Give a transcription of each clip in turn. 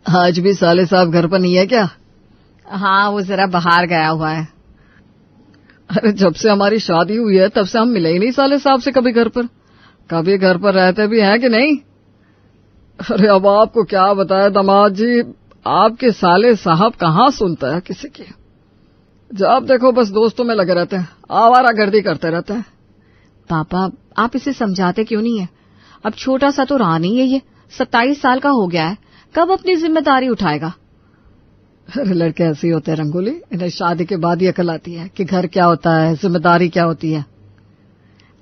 आज भी साले साहब घर पर नहीं है क्या? हाँ, वो जरा बाहर गया हुआ है। अरे जब से हमारी शादी हुई है तब से हम मिले ही नहीं साले साहब से कभी घर पर। कभी घर पर रहते भी हैं कि नहीं? अरे अब आपको क्या बताया दामाद जी, आपके साले साहब कहाँ सुनता है किसी की। जब देखो बस दोस्तों में लगे रहते हैं, आवारागर्दी करते रहते हैं। पापा, आप इसे समझाते क्यों नहीं है? अब छोटा सा तो रहा नहीं है, ये 27 साल का हो गया है, कब अपनी जिम्मेदारी उठाएगा? अरे लड़के ऐसे ही होते हैं रंगोली, इन्हें शादी के बाद ही अकल आती है कि घर क्या होता है, जिम्मेदारी क्या होती है।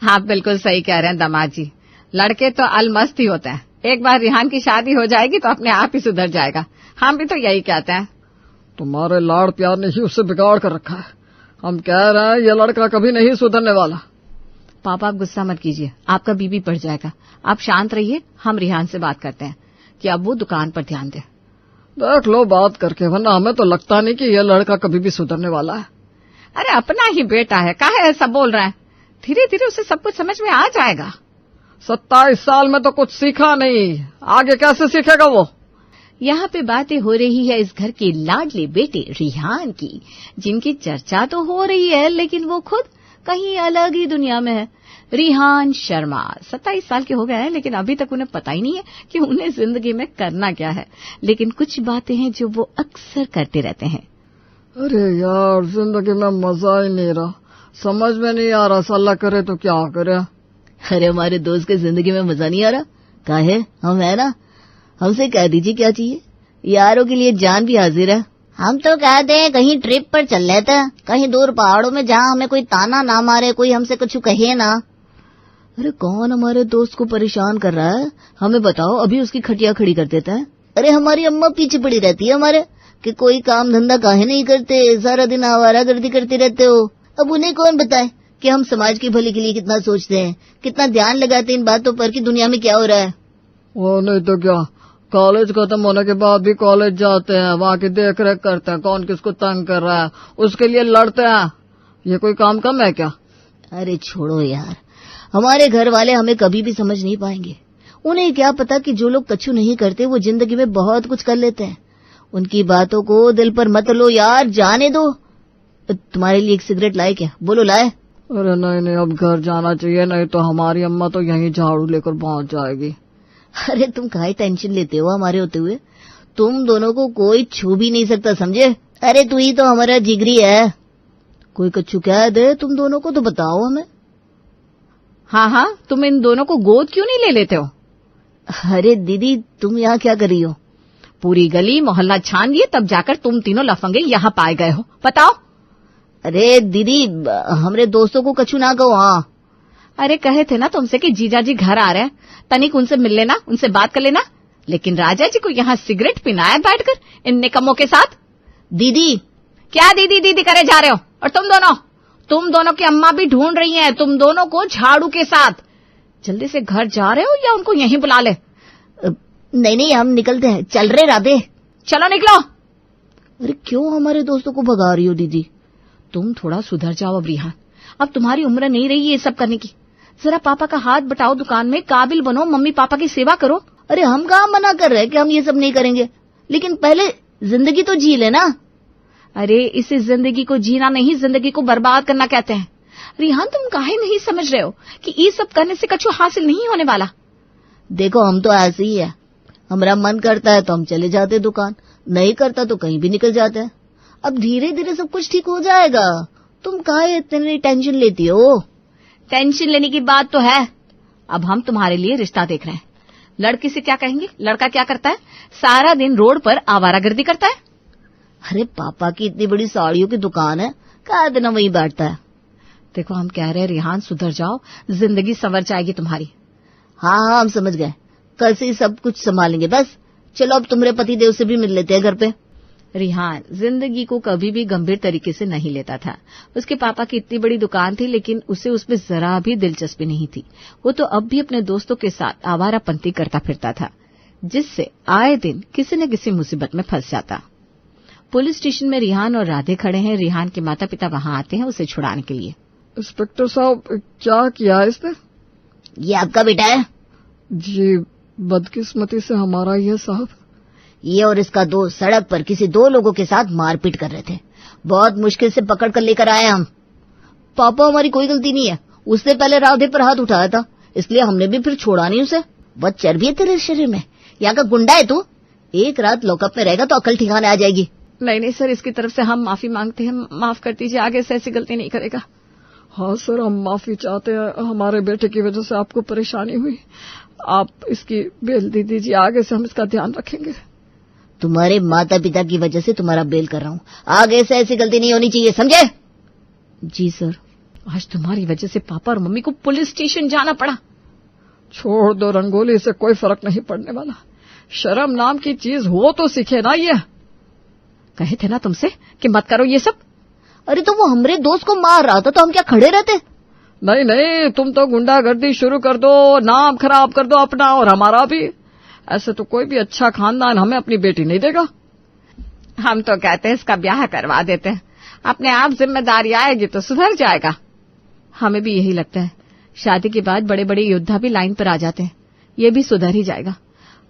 आप बिल्कुल सही कह रहे हैं दामाद जी, लड़के तो अलमस्त ही होते हैं। एक बार रिहान की शादी हो जाएगी तो अपने आप ही सुधर जाएगा। हम भी तो यही कहते हैं। तुम्हारे लाड़ प्यार ने ही उसे बिगाड़ कर रखा है। हम कह रहे हैं ये लड़का कभी नहीं सुधरने वाला। पापा, आप गुस्सा मत कीजिए, आपका बीबी बढ़ जाएगा। आप शांत रहिए, हम रिहान से बात करते हैं कि अब वो दुकान पर ध्यान दे। देख लो बात करके, वरना हमें तो लगता नहीं कि यह लड़का कभी भी सुधरने वाला है। अरे अपना ही बेटा है, काहे ऐसा बोल रहे हैं? धीरे धीरे उसे सब कुछ समझ में आ जाएगा। 27 साल में तो कुछ सीखा नहीं, आगे कैसे सीखेगा वो? यहाँ पे बातें हो रही है इस घर के लाडले बेटे रिहान की, जिनकी चर्चा तो हो रही है लेकिन वो खुद कहीं अलग ही दुनिया में है। रिहान शर्मा 27 साल के हो गए हैं, लेकिन अभी तक उन्हें पता ही नहीं है कि उन्हें जिंदगी में करना क्या है। लेकिन कुछ बातें हैं जो वो अक्सर करते रहते हैं। अरे यार, जिंदगी में मजा ही नहीं रहा, समझ में नहीं आ रहा, अल्लाह करे तो क्या करे। अरे हमारे दोस्त के जिंदगी में मजा नहीं आ रहा, काहे? हम है ना, हमसे कह दीजिए क्या चाहिए, यारों के लिए जान भी हाजिर है। हम तो कहते हैं कहीं ट्रिप पर चल लेते हैं, कहीं दूर पहाड़ों में, जहाँ हमें कोई ताना ना मारे, कोई हमसे कुछ कहे ना। अरे कौन हमारे दोस्त को परेशान कर रहा है, हमें बताओ, अभी उसकी खटिया खड़ी कर देता है। अरे हमारी अम्मा पीछे पड़ी रहती है हमारे कि कोई काम धंधा काहे नहीं करते, सारा दिन आवारागर्दी करते रहते हो। अब उन्हें कौन बताए कि हम समाज की भली के लिए कितना सोचते हैं, कितना ध्यान लगाते हैं इन बातों पर कि दुनिया में क्या हो रहा है। वो नहीं तो क्या, कॉलेज खत्म होने के बाद भी कॉलेज जाते हैं, वहाँ की देख रेख करते हैं, कौन किसको तंग कर रहा है उसके लिए लड़ते हैं। ये कोई काम कम है क्या? अरे छोड़ो यार, हमारे घर वाले हमें कभी भी समझ नहीं पाएंगे। उन्हें क्या पता कि जो लोग कछु नहीं करते वो जिंदगी में बहुत कुछ कर लेते हैं। उनकी बातों को दिल पर मत लो यार, जाने दो। तुम्हारे लिए एक सिगरेट लाए क्या? बोलो लाए। अरे नहीं, अब घर जाना चाहिए, नहीं तो हमारी अम्मा तो यहीं झाड़ू लेकर पहुंच जाएगी। अरे तुम काहे टेंशन लेते हो हमारे होते हुए, तुम दोनों को कोई छू भी नहीं सकता, समझे? अरे तू ही तो हमारा जिगरी है। कोई कछु कह दे तुम दोनों को तो बताओ हमें। हाँ, तुम इन दोनों को गोद क्यों नहीं ले लेते हो? अरे दीदी, तुम यहाँ क्या कर रही हो? पूरी गली मोहल्ला छान लिए तब जाकर तुम तीनों लफंगे यहाँ पाए गए हो, बताओ। अरे दीदी, हमरे दोस्तों को कछु ना कहो। हाँ, अरे कहे थे ना तुमसे कि जीजा जी घर आ रहे हैं, तनिक उनसे मिल लेना, उनसे बात कर लेना। लेकिन राजा जी को यहाँ सिगरेट पिनाया बैठकर इन निकम्मों के साथ। दीदी, क्या दीदी दीदी करे जा रहे हो? और तुम दोनों की अम्मा भी ढूंढ रही हैं तुम दोनों को झाड़ू के साथ। जल्दी से घर जा रहे हो या उनको यहीं बुला ले? नहीं, हम निकलते हैं, चल रहे राधे। चलो निकलो। अरे क्यों हमारे दोस्तों को भगा रही हो दीदी? तुम थोड़ा सुधर जाओ अब रिहान, अब तुम्हारी उम्र नहीं रही ये सब करने की। जरा पापा का हाथ बटाओ दुकान में, काबिल बनो, मम्मी पापा की सेवा करो। अरे हम कहाँ मना कर रहे हैं कि हम ये सब नहीं करेंगे, लेकिन पहले जिंदगी तो जी लेना। अरे इसे जिंदगी को जीना नहीं, जिंदगी को बर्बाद करना कहते हैं। रिहान, तुम काहे नहीं समझ रहे हो कि ये सब करने से कुछ हासिल नहीं होने वाला? देखो हम तो ऐसे ही है, हमारा मन करता है तो हम चले जाते दुकान, नहीं करता तो कहीं भी निकल जाते हैं। अब धीरे धीरे सब कुछ ठीक हो जाएगा, तुम काहे इतनी टेंशन लेती हो? टेंशन लेने की बात तो है। अब हम तुम्हारे लिए रिश्ता देख रहे हैं। लड़की से क्या कहेंगे? लड़का क्या करता है? सारा दिन रोड पर आवारागर्दी करता है। अरे पापा की इतनी बड़ी साड़ियों की दुकान है, क्या दिन वहीं बैठता है। देखो हम कह रहे हैं रिहान सुधर जाओ, जिंदगी संवर जाएगी तुम्हारी। हाँ, हम समझ गए, कल से ही सब कुछ संभालेंगे। बस चलो अब तुम्हारे पति देव से भी मिल लेते हैं घर पे। रिहान जिंदगी को कभी भी गंभीर तरीके से नहीं लेता था। उसके पापा की इतनी बड़ी दुकान थी, लेकिन उसे उसमें जरा भी दिलचस्पी नहीं थी। वो तो अब भी अपने दोस्तों के साथ आवारापंती करता फिरता था, जिससे आए दिन किसी न किसी मुसीबत में फंस जाता। पुलिस स्टेशन में रिहान और राधे खड़े हैं। रिहान के माता पिता वहां आते हैं उसे छुड़ाने के लिए। इंस्पेक्टर साहब, क्या किया है इसने? ये आपका बेटा है? जी, बदकिस्मती से हमारा ही है साहब। ये और इसका दोस्त सड़क पर किसी 2 लोगों के साथ मारपीट कर रहे थे। बहुत मुश्किल से पकड़ कर लेकर आए हम। पापा, हमारी कोई गलती नहीं है। उसने पहले राधे पर हाथ उठाया था, इसलिए हमने भी फिर छोड़ा नहीं उसे। बहुत चर्बी है तेरे शरीर में, यहाँ का गुंडा है तू। एक रात लॉकअप में रहेगा तो अकल ठिकाने आ जाएगी। नहीं सर, इसकी तरफ से हम माफी मांगते हैं, माफ कर दीजिए, आगे से ऐसी गलती नहीं करेगा। हाँ सर, हम माफी चाहते हैं, हमारे बेटे की वजह से आपको परेशानी हुई। आप इसकी बेल दे दीजिए, आगे से हम इसका ध्यान रखेंगे। तुम्हारे माता पिता की वजह से तुम्हारा बेल कर रहा हूँ, आगे से ऐसी गलती नहीं होनी चाहिए, समझे? जी सर। आज तुम्हारी वजह से पापा और मम्मी को पुलिस स्टेशन जाना पड़ा। छोड़ दो रंगोली, से कोई फर्क नहीं पड़ने वाला। शर्म नाम की चीज हो तो सीखे ना। ये कहे थे ना तुमसे कि मत करो ये सब। अरे तो वो हमारे दोस्त को मार रहा था तो हम क्या खड़े रहते? नहीं नहीं, तुम तो गुंडागर्दी शुरू कर दो, नाम खराब कर दो अपना और हमारा भी। ऐसे तो कोई भी अच्छा खानदान हमें अपनी बेटी नहीं देगा। हम तो कहते हैं इसका ब्याह करवा देते हैं, अपने आप जिम्मेदारी आएगी तो सुधर जाएगा। हमें भी यही लगता है, शादी के बाद बड़े बड़े योद्धा भी लाइन पर आ जाते हैं, ये भी सुधर ही जाएगा।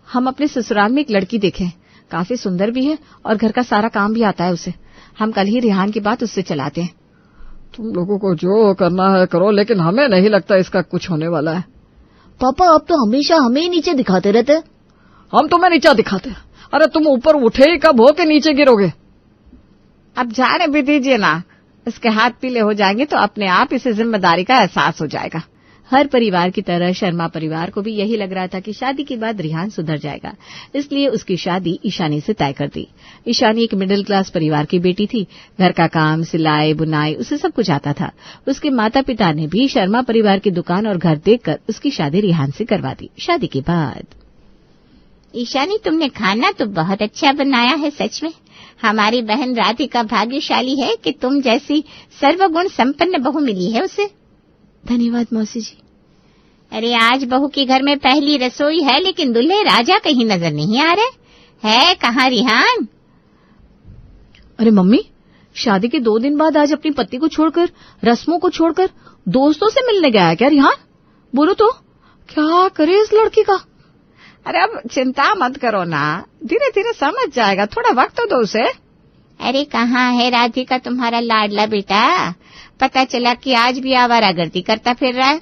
हम अपने ससुराल में एक लड़की देखे, काफी सुंदर भी है और घर का सारा काम भी आता है उसे। हम कल ही रिहान की बात उससे चलाते हैं। तुम लोगों को जो करना है करो, लेकिन हमें नहीं लगता इसका कुछ होने वाला है। पापा, आप तो हमेशा हमें ही नीचे दिखाते रहते। हम तुम्हें नीचा दिखाते? अरे तुम ऊपर उठे ही कब हो के नीचे गिरोगे? अब जाने भी दीजिए ना, इसके हाथ पीले हो जाएंगे तो अपने आप इसे जिम्मेदारी का एहसास हो जाएगा। हर परिवार की तरह शर्मा परिवार को भी यही लग रहा था कि शादी के बाद रिहान सुधर जाएगा, इसलिए उसकी शादी ईशानी से तय कर दी। ईशानी एक मिडिल क्लास परिवार की बेटी थी, घर का काम, सिलाई, बुनाई, उसे सब कुछ आता था। उसके माता पिता ने भी शर्मा परिवार की दुकान और घर देखकर उसकी शादी रिहान से करवा दी। शादी के बाद, ईशानी, तुमने खाना तो बहुत अच्छा बनाया है, सच में। हमारी बहन राधिका भाग्यशाली है कि तुम जैसी सर्वगुण संपन्न बहू मिली है उसे। धन्यवाद मौसी जी। अरे आज बहू के घर में पहली रसोई है, लेकिन दूल्हे राजा कहीं नजर नहीं आ रहे है। कहाँ रिहान? अरे मम्मी, शादी के 2 दिन बाद आज अपनी पति को छोड़कर, रस्मों को छोड़कर दोस्तों से मिलने गया है क्या रिहान? बोलो तो क्या करे इस लड़की का? अरे अब चिंता मत करो ना, धीरे धीरे समझ जाएगा, थोड़ा वक्त तो दो उसे। अरे कहाँ है राधिका तुम्हारा लाडला बेटा? पता चला कि आज भी आवारागर्दी करता फिर रहा है।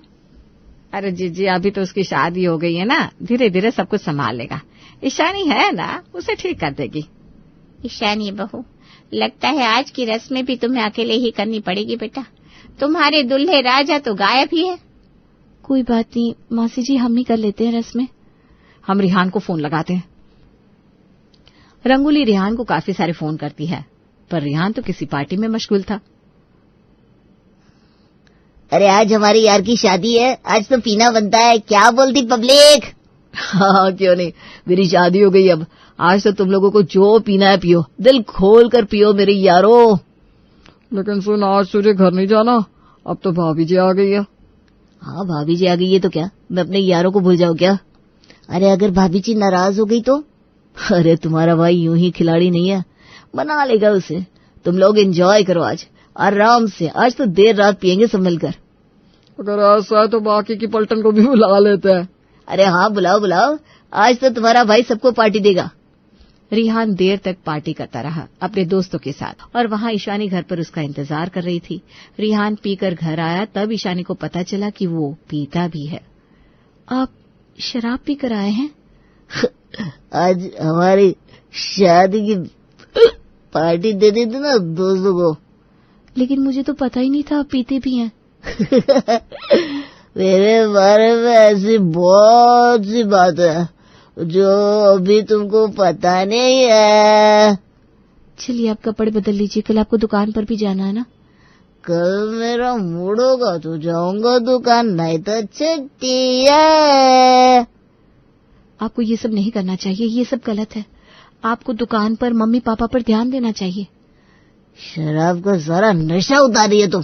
अरे जीजी, अभी तो उसकी शादी हो गई है ना, धीरे धीरे सब कुछ संभाल लेगा। ईशानी है ना, उसे ठीक कर देगी। ईशानी बहू, लगता है आज की रस्में भी तुम्हें अकेले ही करनी पड़ेगी बेटा। तुम्हारे दुल्हे राजा तो गायब ही है। कोई बात नहीं मौसी जी, हम ही कर लेते हैं रस्में। हम रिहान को फोन लगाते हैं। रंगोली रिहान को काफी सारे फोन करती है, पर रिहान तो किसी पार्टी में मशगूल था। अरे आज हमारी यार की शादी है, आज तो पीना बनता है, क्या बोलती पब्लिक? हाँ क्यों नहीं, मेरी शादी हो गई अब। आज तो तुम लोगों को जो पीना है पियो, दिल खोल कर पियो मेरे यारो। लेकिन सुन, आज तुझे घर नहीं जाना, अब तो भाभी जी आ गई है। हाँ भाभी जी आ गई है तो क्या, मैं अपने यारों को भूल जाऊं क्या? अरे अगर भाभी जी नाराज हो गई तो? अरे तुम्हारा भाई यूं ही खिलाड़ी नहीं है, मना लेगा उसे। तुम लोग एंजॉय करो आज आराम से, आज तो देर रात पियेंगे सब मिलकर। अगर ऐसा है तो बाकी की पलटन को भी बुला लेते हैं। अरे हाँ बुलाओ बुलाओ, आज तो तुम्हारा भाई सबको पार्टी देगा। रिहान देर तक पार्टी करता रहा अपने दोस्तों के साथ, और वहां ईशानी घर पर उसका इंतजार कर रही थी। रिहान पीकर घर आया तब ईशानी को पता चला कि वो पीता भी है। आप शराब पीकर आए हैं? आज हमारी शादी की पार्टी दे दी थी ना दोस्तों को। लेकिन मुझे तो पता ही नहीं था आप पीते भी हैं। मेरे बारे में ऐसी बहुत सी बात है जो अभी तुमको पता नहीं है। चलिए आप कपड़े बदल लीजिए, कल आपको दुकान पर भी जाना है ना। कल मेरा मूड होगा तो जाऊंगा दुकान, नहीं तो छुट्टी है। आपको ये सब नहीं करना चाहिए, ये सब गलत है। आपको दुकान पर मम्मी पापा पर ध्यान देना चाहिए। शराब का सारा नशा उतार रही है तुम,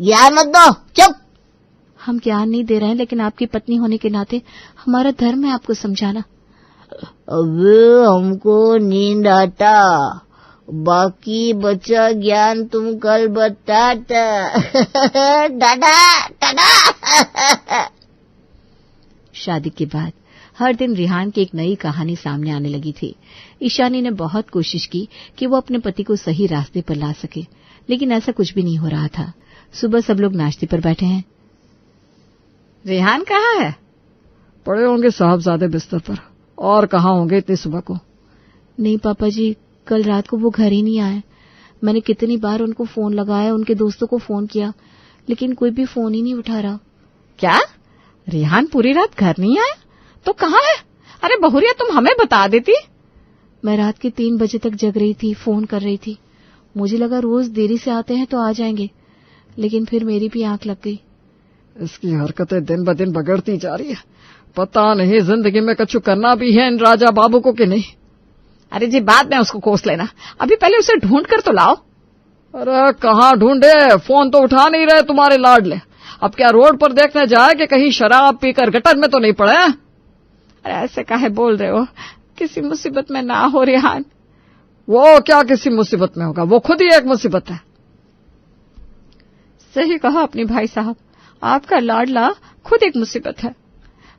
ज्ञान मत दो, चुप। हम ज्ञान नहीं दे रहे हैं, लेकिन आपकी पत्नी होने के नाते हमारा धर्म है आपको समझाना। अब हमको नींद आता, बाकी बचा ज्ञान तुम कल बताता। टाटा टाटा। शादी के बाद हर दिन रिहान की एक नई कहानी सामने आने लगी थी। ईशानी ने बहुत कोशिश की कि वो अपने पति को सही रास्ते पर ला सके, लेकिन ऐसा कुछ भी नहीं हो रहा था। सुबह सब लोग नाश्ते पर बैठे हैं। रेहान कहाँ है? पड़े होंगे साहबजादे बिस्तर पर, और कहाँ होंगे इतनी सुबह को? नहीं पापा जी, कल रात को वो घर ही नहीं आए। मैंने कितनी बार उनको फोन लगाया, उनके दोस्तों को फोन किया, लेकिन कोई भी फोन ही नहीं उठा रहा। क्या रेहान पूरी रात घर नहीं आया? तो कहाँ है? अरे बहुरिया, तुम हमें बता देती। मैं रात के 3 बजे तक जग रही थी, फोन कर रही थी। मुझे लगा रोज देरी से आते हैं तो आ जाएंगे, लेकिन फिर मेरी भी आंख लग गई। इसकी हरकतें दिन ब दिन बिगड़ती जा रही है। पता नहीं जिंदगी में कछु करना भी है इन राजा बाबू को कि नहीं। अरे जी, बाद में उसको कोस लेना, अभी पहले उसे ढूंढ कर तो लाओ। अरे कहाँ ढूंढे, फोन तो उठा नहीं रहे तुम्हारे लाडले। अब क्या रोड पर देखने जाए कि कहीं शराब पीकर गटर में तो नहीं पड़े? अरे ऐसे काहे बोल रहे हो? किसी मुसीबत में ना हो रेहान। वो क्या किसी मुसीबत में होगा, वो खुद ही एक मुसीबत है। सही कहा अपने भाई साहब, आपका लाडला खुद एक मुसीबत है।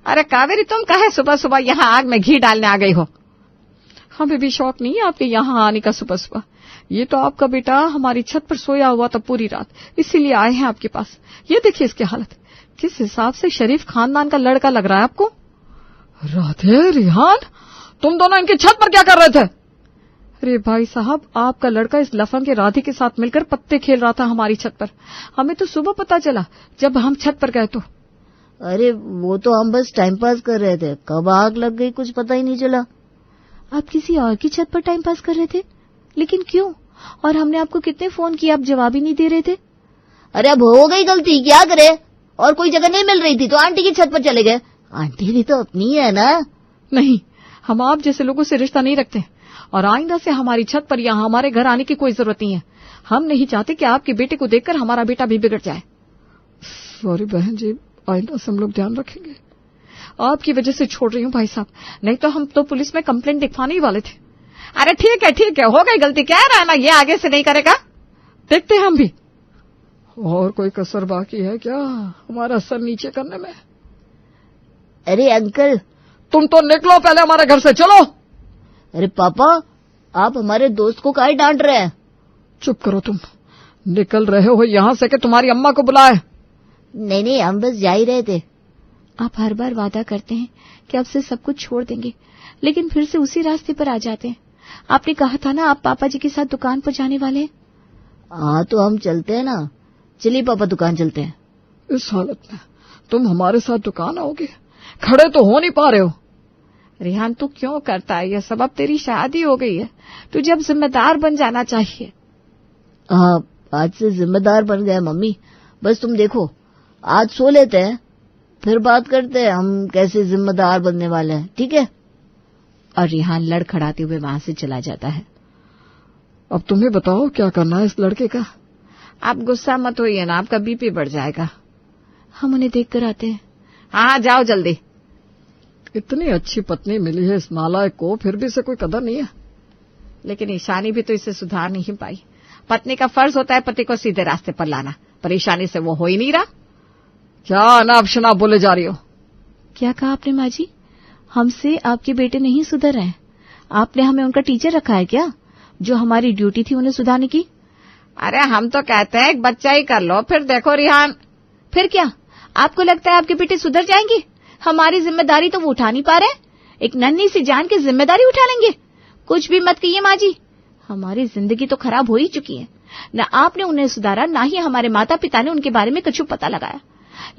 अरे कावेरी, तुम काहे सुबह सुबह यहाँ आग में घी डालने आ गई हो? हमें भी शौक नहीं है आपके यहाँ आने का सुबह सुबह। ये तो आपका बेटा हमारी छत पर सोया हुआ था पूरी रात, इसीलिए आए हैं आपके पास। ये देखिए इसकी हालत, किस हिसाब से शरीफ खानदान का लड़का लग रहा है आपको। राधे, रेहान, तुम दोनों इनकी छत पर क्या कर रहे थे? अरे भाई साहब, आपका लड़का इस लफंग के राधे के साथ मिलकर पत्ते खेल रहा था हमारी छत पर। हमें तो सुबह पता चला जब हम छत पर गए तो। अरे वो तो हम बस टाइम पास कर रहे थे, कब आग लग गई कुछ पता ही नहीं चला। आप किसी और की छत पर टाइम पास कर रहे थे, लेकिन क्यों? और हमने आपको कितने फोन किए, आप जवाब ही नहीं दे रहे थे। अरे अब हो गई गलती, क्या करे, और कोई जगह नहीं मिल रही थी तो आंटी की छत पर चले गए। आंटी भी तो अपनी है ना। नहीं, हम आप जैसे लोगों से रिश्ता नहीं रखते, और आइंदा से हमारी छत पर या हमारे घर आने की कोई जरूरत नहीं है। हम नहीं चाहते कि आपके बेटे को देखकर हमारा बेटा भी बिगड़ जाए। सॉरी बहन जी, आइंदा से हम लोग ध्यान रखेंगे। आपकी वजह से छोड़ रही हूँ भाई साहब, नहीं तो हम तो पुलिस में कंप्लेंट लिखवाने ही वाले थे। अरे ठीक है, हो गई गलती, क्या रहा ना, ये आगे से नहीं करेगा। देखते हैं हम भी। और कोई कसर बाकी है क्या हमारा सर नीचे करने में? अरे अंकल, तुम तो निकलो पहले हमारे घर से, चलो। अरे पापा, आप हमारे दोस्त को काहे डांट रहे हैं? चुप करो तुम, निकल रहे हो यहाँ से कि तुम्हारी अम्मा को बुलाए? नहीं, हम बस जा ही रहे थे। आप हर बार वादा करते हैं कि अब से सब कुछ छोड़ देंगे, लेकिन फिर से उसी रास्ते पर आ जाते हैं। आपने कहा था ना आप पापा जी के साथ दुकान पर जाने वाले हैं। हाँ तो हम चलते हैं ना, चलिए पापा दुकान चलते हैं। इस हालत में तुम हमारे साथ दुकान आओगे? खड़े तो हो नहीं पा रहे हो। रेहान, तू क्यों करता है ये सब? अब तेरी शादी हो गई है, तुझे अब जिम्मेदार बन जाना चाहिए। हाँ, आज से जिम्मेदार बन गए मम्मी। बस तुम देखो, आज सो लेते हैं, फिर बात करते हैं हम कैसे जिम्मेदार बनने वाले हैं, ठीक है? और रेहान लड़खड़ाते हुए वहां से चला जाता है। अब तुम्हें बताओ क्या करना है इस लड़के का। आप गुस्सा मत होइए ना, आपका बीपी बढ़ जाएगा। हम उन्हें देख कर आते हैं। हाँ, जाओ जल्दी। इतनी अच्छी पत्नी मिली है इस नालायक को, फिर भी इसे कोई कदर नहीं है। लेकिन ईशानी भी तो इसे सुधार नहीं पाई। पत्नी का फर्ज होता है पति को सीधे रास्ते पर लाना, पर ईशानी से वो हो ही नहीं रहा। क्या अनाप शनाप बोले जा रही हो? क्या कहा आपने माँ जी? हमसे आपके बेटे नहीं सुधर रहे हैं। आपने हमें उनका टीचर रखा है क्या, जो हमारी ड्यूटी थी उन्हें सुधारने की? अरे हम तो कहते हैं एक बच्चा ही कर लो, फिर देखो रेहान। फिर क्या आपको लगता है आपके बेटे सुधर जाएंगे? हमारी जिम्मेदारी तो वो उठा नहीं पा रहे, एक नन्ही सी जान की जिम्मेदारी उठा लेंगे? कुछ भी मत कहिए माँ जी, हमारी जिंदगी तो खराब हो ही चुकी है। न आपने उन्हें सुधारा, न ही हमारे माता पिता ने उनके बारे में कुछ पता लगाया।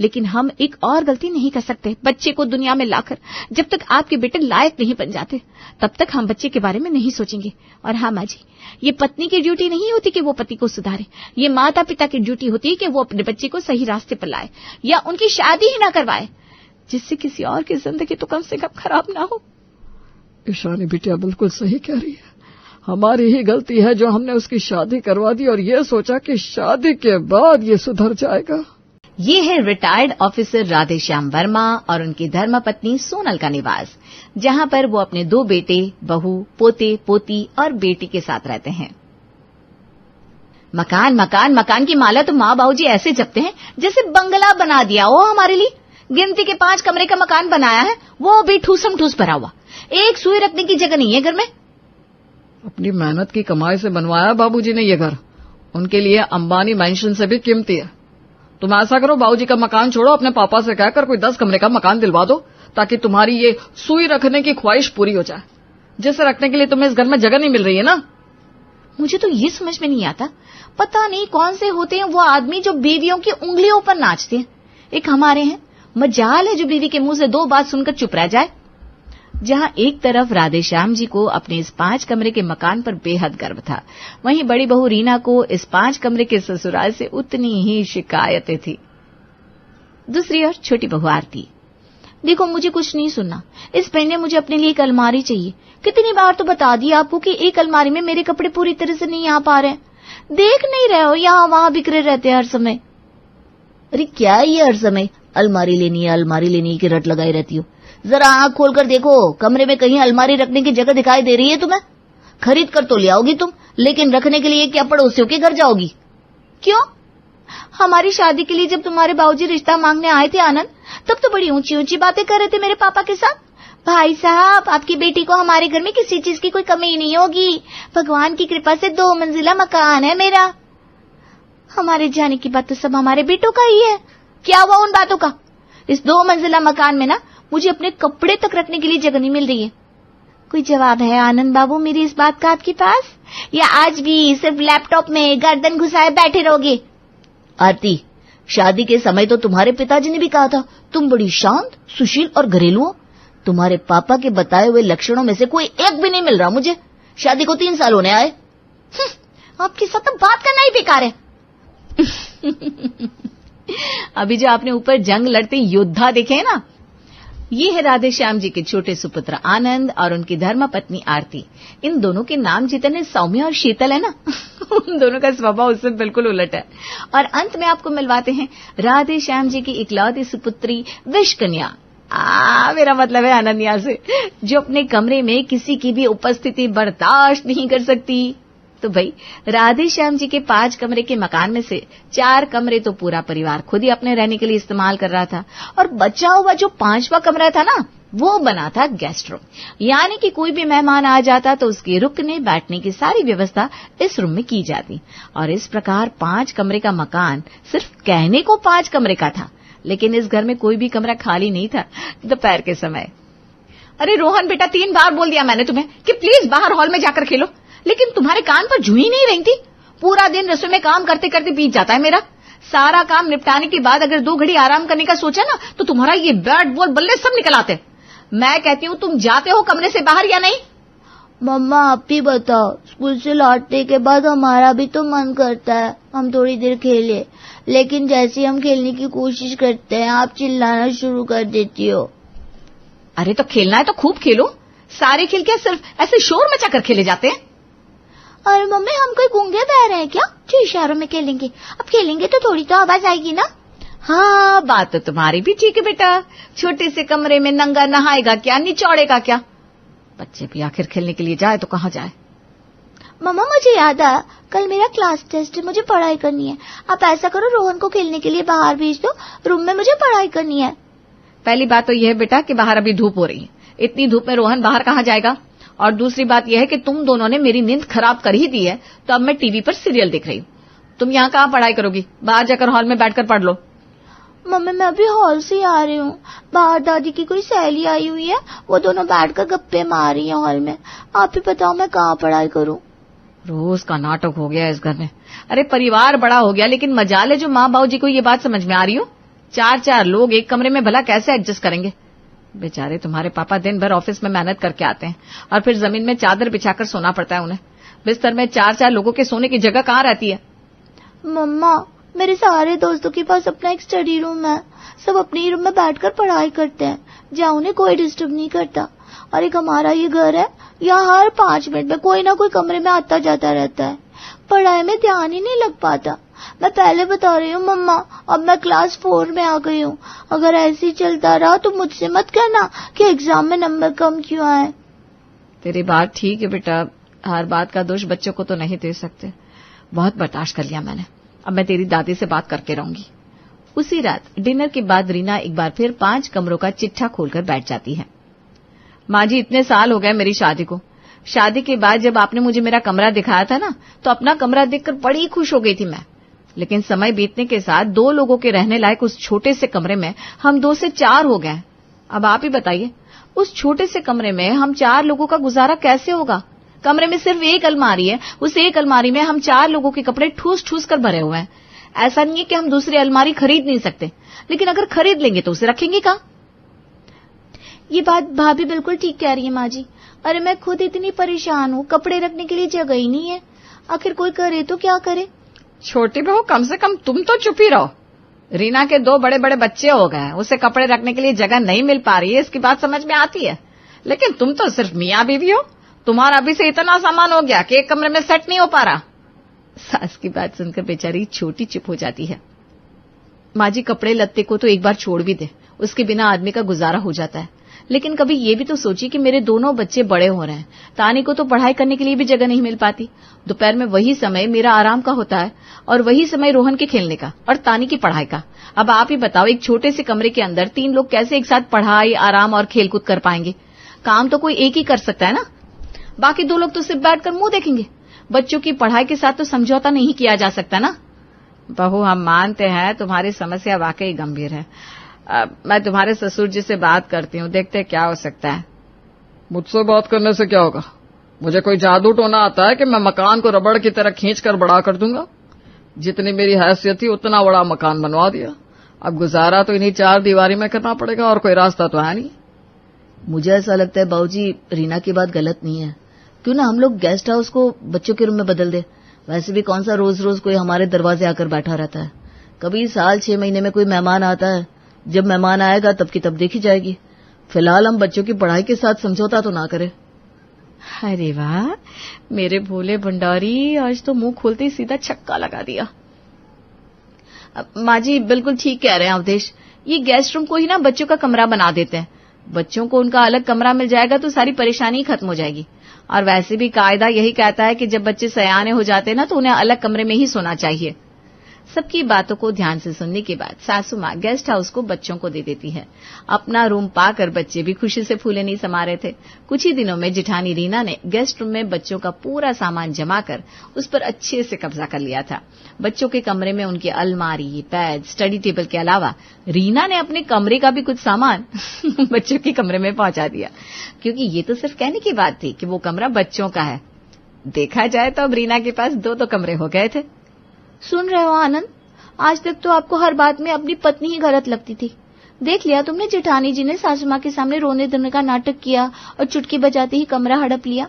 लेकिन हम एक और गलती नहीं कर सकते। बच्चे को दुनिया में लाकर जब तक आपके बेटे लायक नहीं बन जाते, तब तक हम बच्चे के बारे में नहीं सोचेंगे। और हाँ माँ जी, ये पत्नी की ड्यूटी नहीं होती कि वो पति को सुधारे, ये माता पिता की ड्यूटी होती है कि वो अपने बच्चे को सही रास्ते पर लाए या उनकी शादी ही ना करवाए, जिससे किसी और की जिंदगी तो कम से कम खराब ना हो। ईशानी बिटिया बिल्कुल सही कह रही है। हमारी ही गलती है जो हमने उसकी शादी करवा दी और ये सोचा कि शादी के बाद ये सुधर जाएगा। ये है रिटायर्ड ऑफिसर राधेश्याम वर्मा और उनकी धर्मपत्नी सोनल का निवास, जहां पर वो अपने 2 बेटे, बहू, पोते, पोती और बेटी के साथ रहते हैं। मकान मकान मकान की माला तो माँ बाबूजी ऐसे जपते हैं जैसे बंगला बना दिया हो हमारे लिए। गिनती के 5 कमरे का मकान बनाया है, वो भी ठूसम ठूस भरा हुआ, एक सुई रखने की जगह नहीं है घर में। अपनी मेहनत की कमाई से बनवाया बाबूजी ने ये घर। उनके लिए अंबानी मैंशन से भी कीमती है। तुम ऐसा करो, बाबूजी का मकान छोड़ो, अपने पापा से कहकर कोई 10 कमरे का मकान दिलवा दो, ताकि तुम्हारी ये सुई रखने की ख्वाहिश पूरी हो जाए, जिसे रखने के लिए तुम्हें इस घर में जगह नहीं मिल रही है ना। मुझे तो ये समझ में नहीं आता, पता नहीं कौन से होते हैं वो आदमी जो बीवियों की उंगलियों पर नाचते हैं। एक हमारे हैं, मजाल है जो बीवी के मुंह से 2 बात सुनकर चुप रह जाए। जहां एक तरफ राधेश्याम जी को अपने इस 5 कमरे के मकान पर बेहद गर्व था, वहीं बड़ी बहू रीना को इस 5 कमरे के ससुराल से उतनी ही शिकायतें थी। दूसरी ओर छोटी बहू आरती, देखो मुझे कुछ नहीं सुनना, इस बहन ने मुझे अपने लिए एक अलमारी चाहिए। कितनी बार तो बता दिया आपको कि एक अलमारी में मेरे कपड़े पूरी तरह से नहीं आ पा रहे हैं। देख नहीं रहे हो, यहाँ वहां बिखरे रहते हैं हर समय। अरे क्या ये हर समय अलमारी लेनी है की रट लगाई रहती हो? जरा आंख खोलकर देखो, कमरे में कहीं अलमारी रखने की जगह दिखाई दे रही है तुम्हें? खरीद कर तो ले आओगी तुम, लेकिन रखने के लिए क्या पड़ोसियों के घर जाओगी? क्यों? हमारी शादी के लिए जब तुम्हारे बाबूजी रिश्ता मांगने आए थे आनंद, तब तो बड़ी ऊंची ऊंची बातें कर रहे थे मेरे पापा के साथ। भाई साहब, आपकी बेटी को हमारे घर में किसी चीज की कोई कमी नहीं होगी। भगवान की कृपा से 2 मंजिला मकान है मेरा। हमारे जाने की बात तो सब हमारे बेटों का ही है। क्या हुआ उन बातों का? इस 2 मंजिला मकान में ना मुझे अपने कपड़े तक रखने के लिए जगह नहीं मिल रही है। कोई जवाब है आनंद बाबू मेरी इस बात का आपके पास, या आज भी सिर्फ लैपटॉप में गर्दन घुसाए बैठे रहोगे? आरती, शादी के समय तो तुम्हारे पिताजी ने भी कहा था तुम बड़ी शांत, सुशील और घरेलू हो। तुम्हारे पापा के बताए हुए लक्षणों में से कोई एक भी नहीं मिल रहा मुझे। शादी को 3 साल होने आए। आपके साथ तो बात करना ही बेकार है। अभी जो आपने ऊपर जंग लड़ते योद्धा देखे हैं ना, ये है राधेश्याम जी के छोटे सुपुत्र आनंद और उनकी धर्मपत्नी आरती। इन दोनों के नाम जितने सौम्य और शीतल है ना, उन दोनों का स्वभाव उससे बिल्कुल उलट है। और अंत में आपको मिलवाते हैं राधेश्याम जी की इकलौती सुपुत्री विषकन्या, मेरा मतलब है अनन्या से, जो अपने कमरे में किसी की भी उपस्थिति बर्दाश्त नहीं कर सकती। तो भाई राधेश्याम जी के 5 कमरे के मकान में से 4 कमरे तो पूरा परिवार खुद ही अपने रहने के लिए इस्तेमाल कर रहा था, और बचा हुआ जो 5वां कमरा था ना, वो बना था गेस्ट रूम। यानी कि कोई भी मेहमान आ जाता तो उसके रुकने बैठने की सारी व्यवस्था इस रूम में की जाती। और इस प्रकार 5 कमरे का मकान सिर्फ कहने को 5 कमरे का था, लेकिन इस घर में कोई भी कमरा खाली नहीं था दोपहर के समय। अरे रोहन बेटा, 3 बार बोल दिया मैंने तुम्हें कि प्लीज बाहर हॉल में जाकर खेलो, लेकिन तुम्हारे कान पर जू ही नहीं रही थी। पूरा दिन रसोई में काम करते करते बीत जाता है मेरा। सारा काम निपटाने के बाद अगर 2 घड़ी आराम करने का सोचा ना, तो तुम्हारा ये बैट बॉल बल्ले सब निकल आते। मैं कहती हूँ तुम जाते हो कमरे से बाहर या नहीं? मम्मा आप ही बताओ, स्कूल से लौटने के बाद हमारा भी तो मन करता है हम थोड़ी देर खेले, लेकिन जैसे हम खेलने की कोशिश करते हैं आप चिल्लाना शुरू कर देती हो। अरे तो खेलना है तो खूब खेलो, सारे खेल क्या सिर्फ ऐसे शोर मचा कर खेले जाते हैं? अरे मम्मी, हम कोई गूंगे बह रहे हैं क्या जो इशारों में खेलेंगे? अब खेलेंगे तो थोड़ी तो आवाज आएगी ना। हाँ, बात तो तुम्हारी भी ठीक है बेटा। छोटे से कमरे में नंगा नहाएगा क्या, निचोड़ेगा क्या? बच्चे भी आखिर खेलने के लिए जाए तो कहाँ जाए? मम्मा मुझे याद आया, कल मेरा क्लास टेस्ट है, मुझे पढ़ाई करनी है। आप ऐसा करो, रोहन को खेलने के लिए बाहर भेज दो, रूम में मुझे पढ़ाई करनी है। पहली बात तो यह है बेटा कि बाहर अभी धूप हो रही है। इतनी धूप में रोहन बाहर कहाँ जाएगा? और दूसरी बात यह है कि तुम दोनों ने मेरी नींद खराब कर ही दी है, तो अब मैं टीवी पर सीरियल देख रही हूँ। तुम यहाँ कहाँ पढ़ाई करोगी? बाहर जाकर हॉल में बैठकर पढ़ लो। मम्मी मैं अभी हॉल से आ रही हूँ, बाहर दादी की कोई सहेली आई हुई है, वो दोनों बैठकर गप्पे मार रही है हॉल में। आप ही बताओ मैं कहाँ पढ़ाई करूँ? रोज का नाटक हो गया इस घर में। अरे परिवार बड़ा हो गया, लेकिन मजाल है जो माँ बाबू जी को ये बात समझ में आ रही हो। 4 लोग एक कमरे में भला कैसे एडजस्ट करेंगे? बेचारे तुम्हारे पापा दिन भर ऑफिस में मेहनत करके आते हैं और फिर जमीन में चादर बिछाकर सोना पड़ता है उन्हें। बिस्तर में 4 लोगों के सोने की जगह कहाँ रहती है? मम्मा मेरे सारे दोस्तों के पास अपना एक स्टडी रूम है, सब अपने ही रूम में बैठकर पढ़ाई करते हैं, जहाँ उन्हें कोई डिस्टर्ब नहीं करता। और एक हमारा ये घर है, यहाँ हर 5 मिनट में कोई ना कोई कमरे में आता जाता रहता है। पढ़ाई में ध्यान ही नहीं लग पाता। मैं पहले बता रही हूँ मम्मा, अब मैं क्लास 4 में आ गई हूँ। अगर ऐसे ही चलता रहा तो मुझसे मत कहना कि एग्जाम में नंबर कम क्यों आए। तेरी बात ठीक है बेटा, हर बात का दोष बच्चों को तो नहीं दे सकते। बहुत बर्दाश्त कर लिया मैंने, अब मैं तेरी दादी से बात करके रहूंगी। उसी रात डिनर के बाद रीना एक बार फिर 5 कमरों का चिट्ठा खोलकर बैठ जाती है। माँ जी, इतने साल हो गए मेरी शादी को, शादी के बाद जब आपने मुझे मेरा कमरा दिखाया था ना, तो अपना कमरा देखकर बड़ी खुश हो गई थी मैं। लेकिन समय बीतने के साथ 2 लोगों के रहने लायक उस छोटे से कमरे में हम 2 से 4 हो गए। अब आप ही बताइए, उस छोटे से कमरे में हम 4 लोगों का गुजारा कैसे होगा? कमरे में सिर्फ एक अलमारी है, उस एक अलमारी में हम 4 लोगों के कपड़े ठूस ठूस कर भरे हुए हैं। ऐसा नहीं है कि हम दूसरी अलमारी खरीद नहीं सकते, लेकिन अगर खरीद लेंगे तो उसे रखेंगे कहाँ? ये बात भाभी बिल्कुल ठीक कह रही है माँ जी। अरे मैं खुद इतनी परेशान हूँ, कपड़े रखने के लिए जगह ही नहीं है। आखिर कोई करे तो क्या करे? छोटी बहू, कम से कम तुम तो चुप ही रहो। रीना के 2 बड़े बड़े बच्चे हो गए, उसे कपड़े रखने के लिए जगह नहीं मिल पा रही है, इसकी बात समझ में आती है। लेकिन तुम तो सिर्फ मियाँ बीवी हो, तुम्हारा अभी से इतना सामान हो गया कि एक कमरे में सेट नहीं हो पा रहा। सास की बात सुनकर बेचारी छोटी चुप हो जाती है। माँ जी, कपड़े लत्ते को तो एक बार छोड़ भी दे, उसके बिना आदमी का गुजारा हो जाता है। लेकिन कभी ये भी तो सोचिए कि मेरे दोनों बच्चे बड़े हो रहे हैं, तानी को तो पढ़ाई करने के लिए भी जगह नहीं मिल पाती। दोपहर में वही समय मेरा आराम का होता है और वही समय रोहन के खेलने का और तानी की पढ़ाई का। अब आप ही बताओ, एक छोटे से कमरे के अंदर 3 लोग कैसे एक साथ पढ़ाई, आराम और खेलकूद कर पाएंगे? काम तो कोई एक ही कर सकता है ना, बाकी 2 लोग तो सिर्फ बैठकर मुंह देखेंगे। बच्चों की पढ़ाई के साथ तो समझौता नहीं किया जा सकता ना। बहू, हम मानते हैं तुम्हारी समस्या वाकई गंभीर है। मैं तुम्हारे ससुर जी से बात करती हूँ, देखते क्या हो सकता है। मुझसे बात करने से क्या होगा? मुझे कोई जादू टोना आता है कि मैं मकान को रबड़ की तरह खींचकर बड़ा कर दूंगा? जितनी मेरी हैसियत थी उतना बड़ा मकान बनवा दिया। अब गुजारा तो इन्हीं 4 दीवारी में करना पड़ेगा, और कोई रास्ता तो है नहीं। मुझे ऐसा लगता है बाबूजी, रीना की बात गलत नहीं है। क्यों ना हम लोग गेस्ट हाउस को बच्चों के रूम में बदल दे? वैसे भी कौन सा रोज रोज कोई हमारे दरवाजे आकर बैठा रहता है। कभी साल 6 महीने में कोई मेहमान आता है, जब मेहमान आएगा तब की तब देखी जाएगी। फिलहाल हम बच्चों की पढ़ाई के साथ समझौता तो ना करें। अरे वाह, मेरे भोले भंडारी, आज तो मुंह खोलते ही सीधा छक्का लगा दिया। माँ जी बिल्कुल ठीक कह रहे हैं अवधेश, ये गेस्ट रूम को ही ना बच्चों का कमरा बना देते हैं। बच्चों को उनका अलग कमरा मिल जाएगा तो सारी परेशानी खत्म हो जाएगी। और वैसे भी कायदा यही कहता है कि जब बच्चे सयाने हो जाते हैं ना, तो उन्हें अलग कमरे में ही सोना चाहिए। सबकी बातों को ध्यान से सुनने के बाद सासू माँ गेस्ट हाउस को बच्चों को दे देती है। अपना रूम पाकर बच्चे भी खुशी से फूले नहीं समा रहे थे। कुछ ही दिनों में जिठानी रीना ने गेस्ट रूम में बच्चों का पूरा सामान जमा कर उस पर अच्छे से कब्जा कर लिया था। बच्चों के कमरे में उनकी अलमारी, पैड, स्टडी टेबल के अलावा रीना ने अपने कमरे का भी कुछ सामान बच्चों के कमरे में पहुंचा दिया, क्योंकि ये तो सिर्फ कहने की बात थी कि वो कमरा बच्चों का है। देखा जाए तो अब रीना के पास 2 कमरे हो गए थे। सुन रहे हो आनंद, आज तक तो आपको हर बात में अपनी पत्नी ही गलत लगती थी। देख लिया तुमने, जेठानी जी ने सासू माँ के सामने रोने धोने का नाटक किया और चुटकी बजाते ही कमरा हड़प लिया।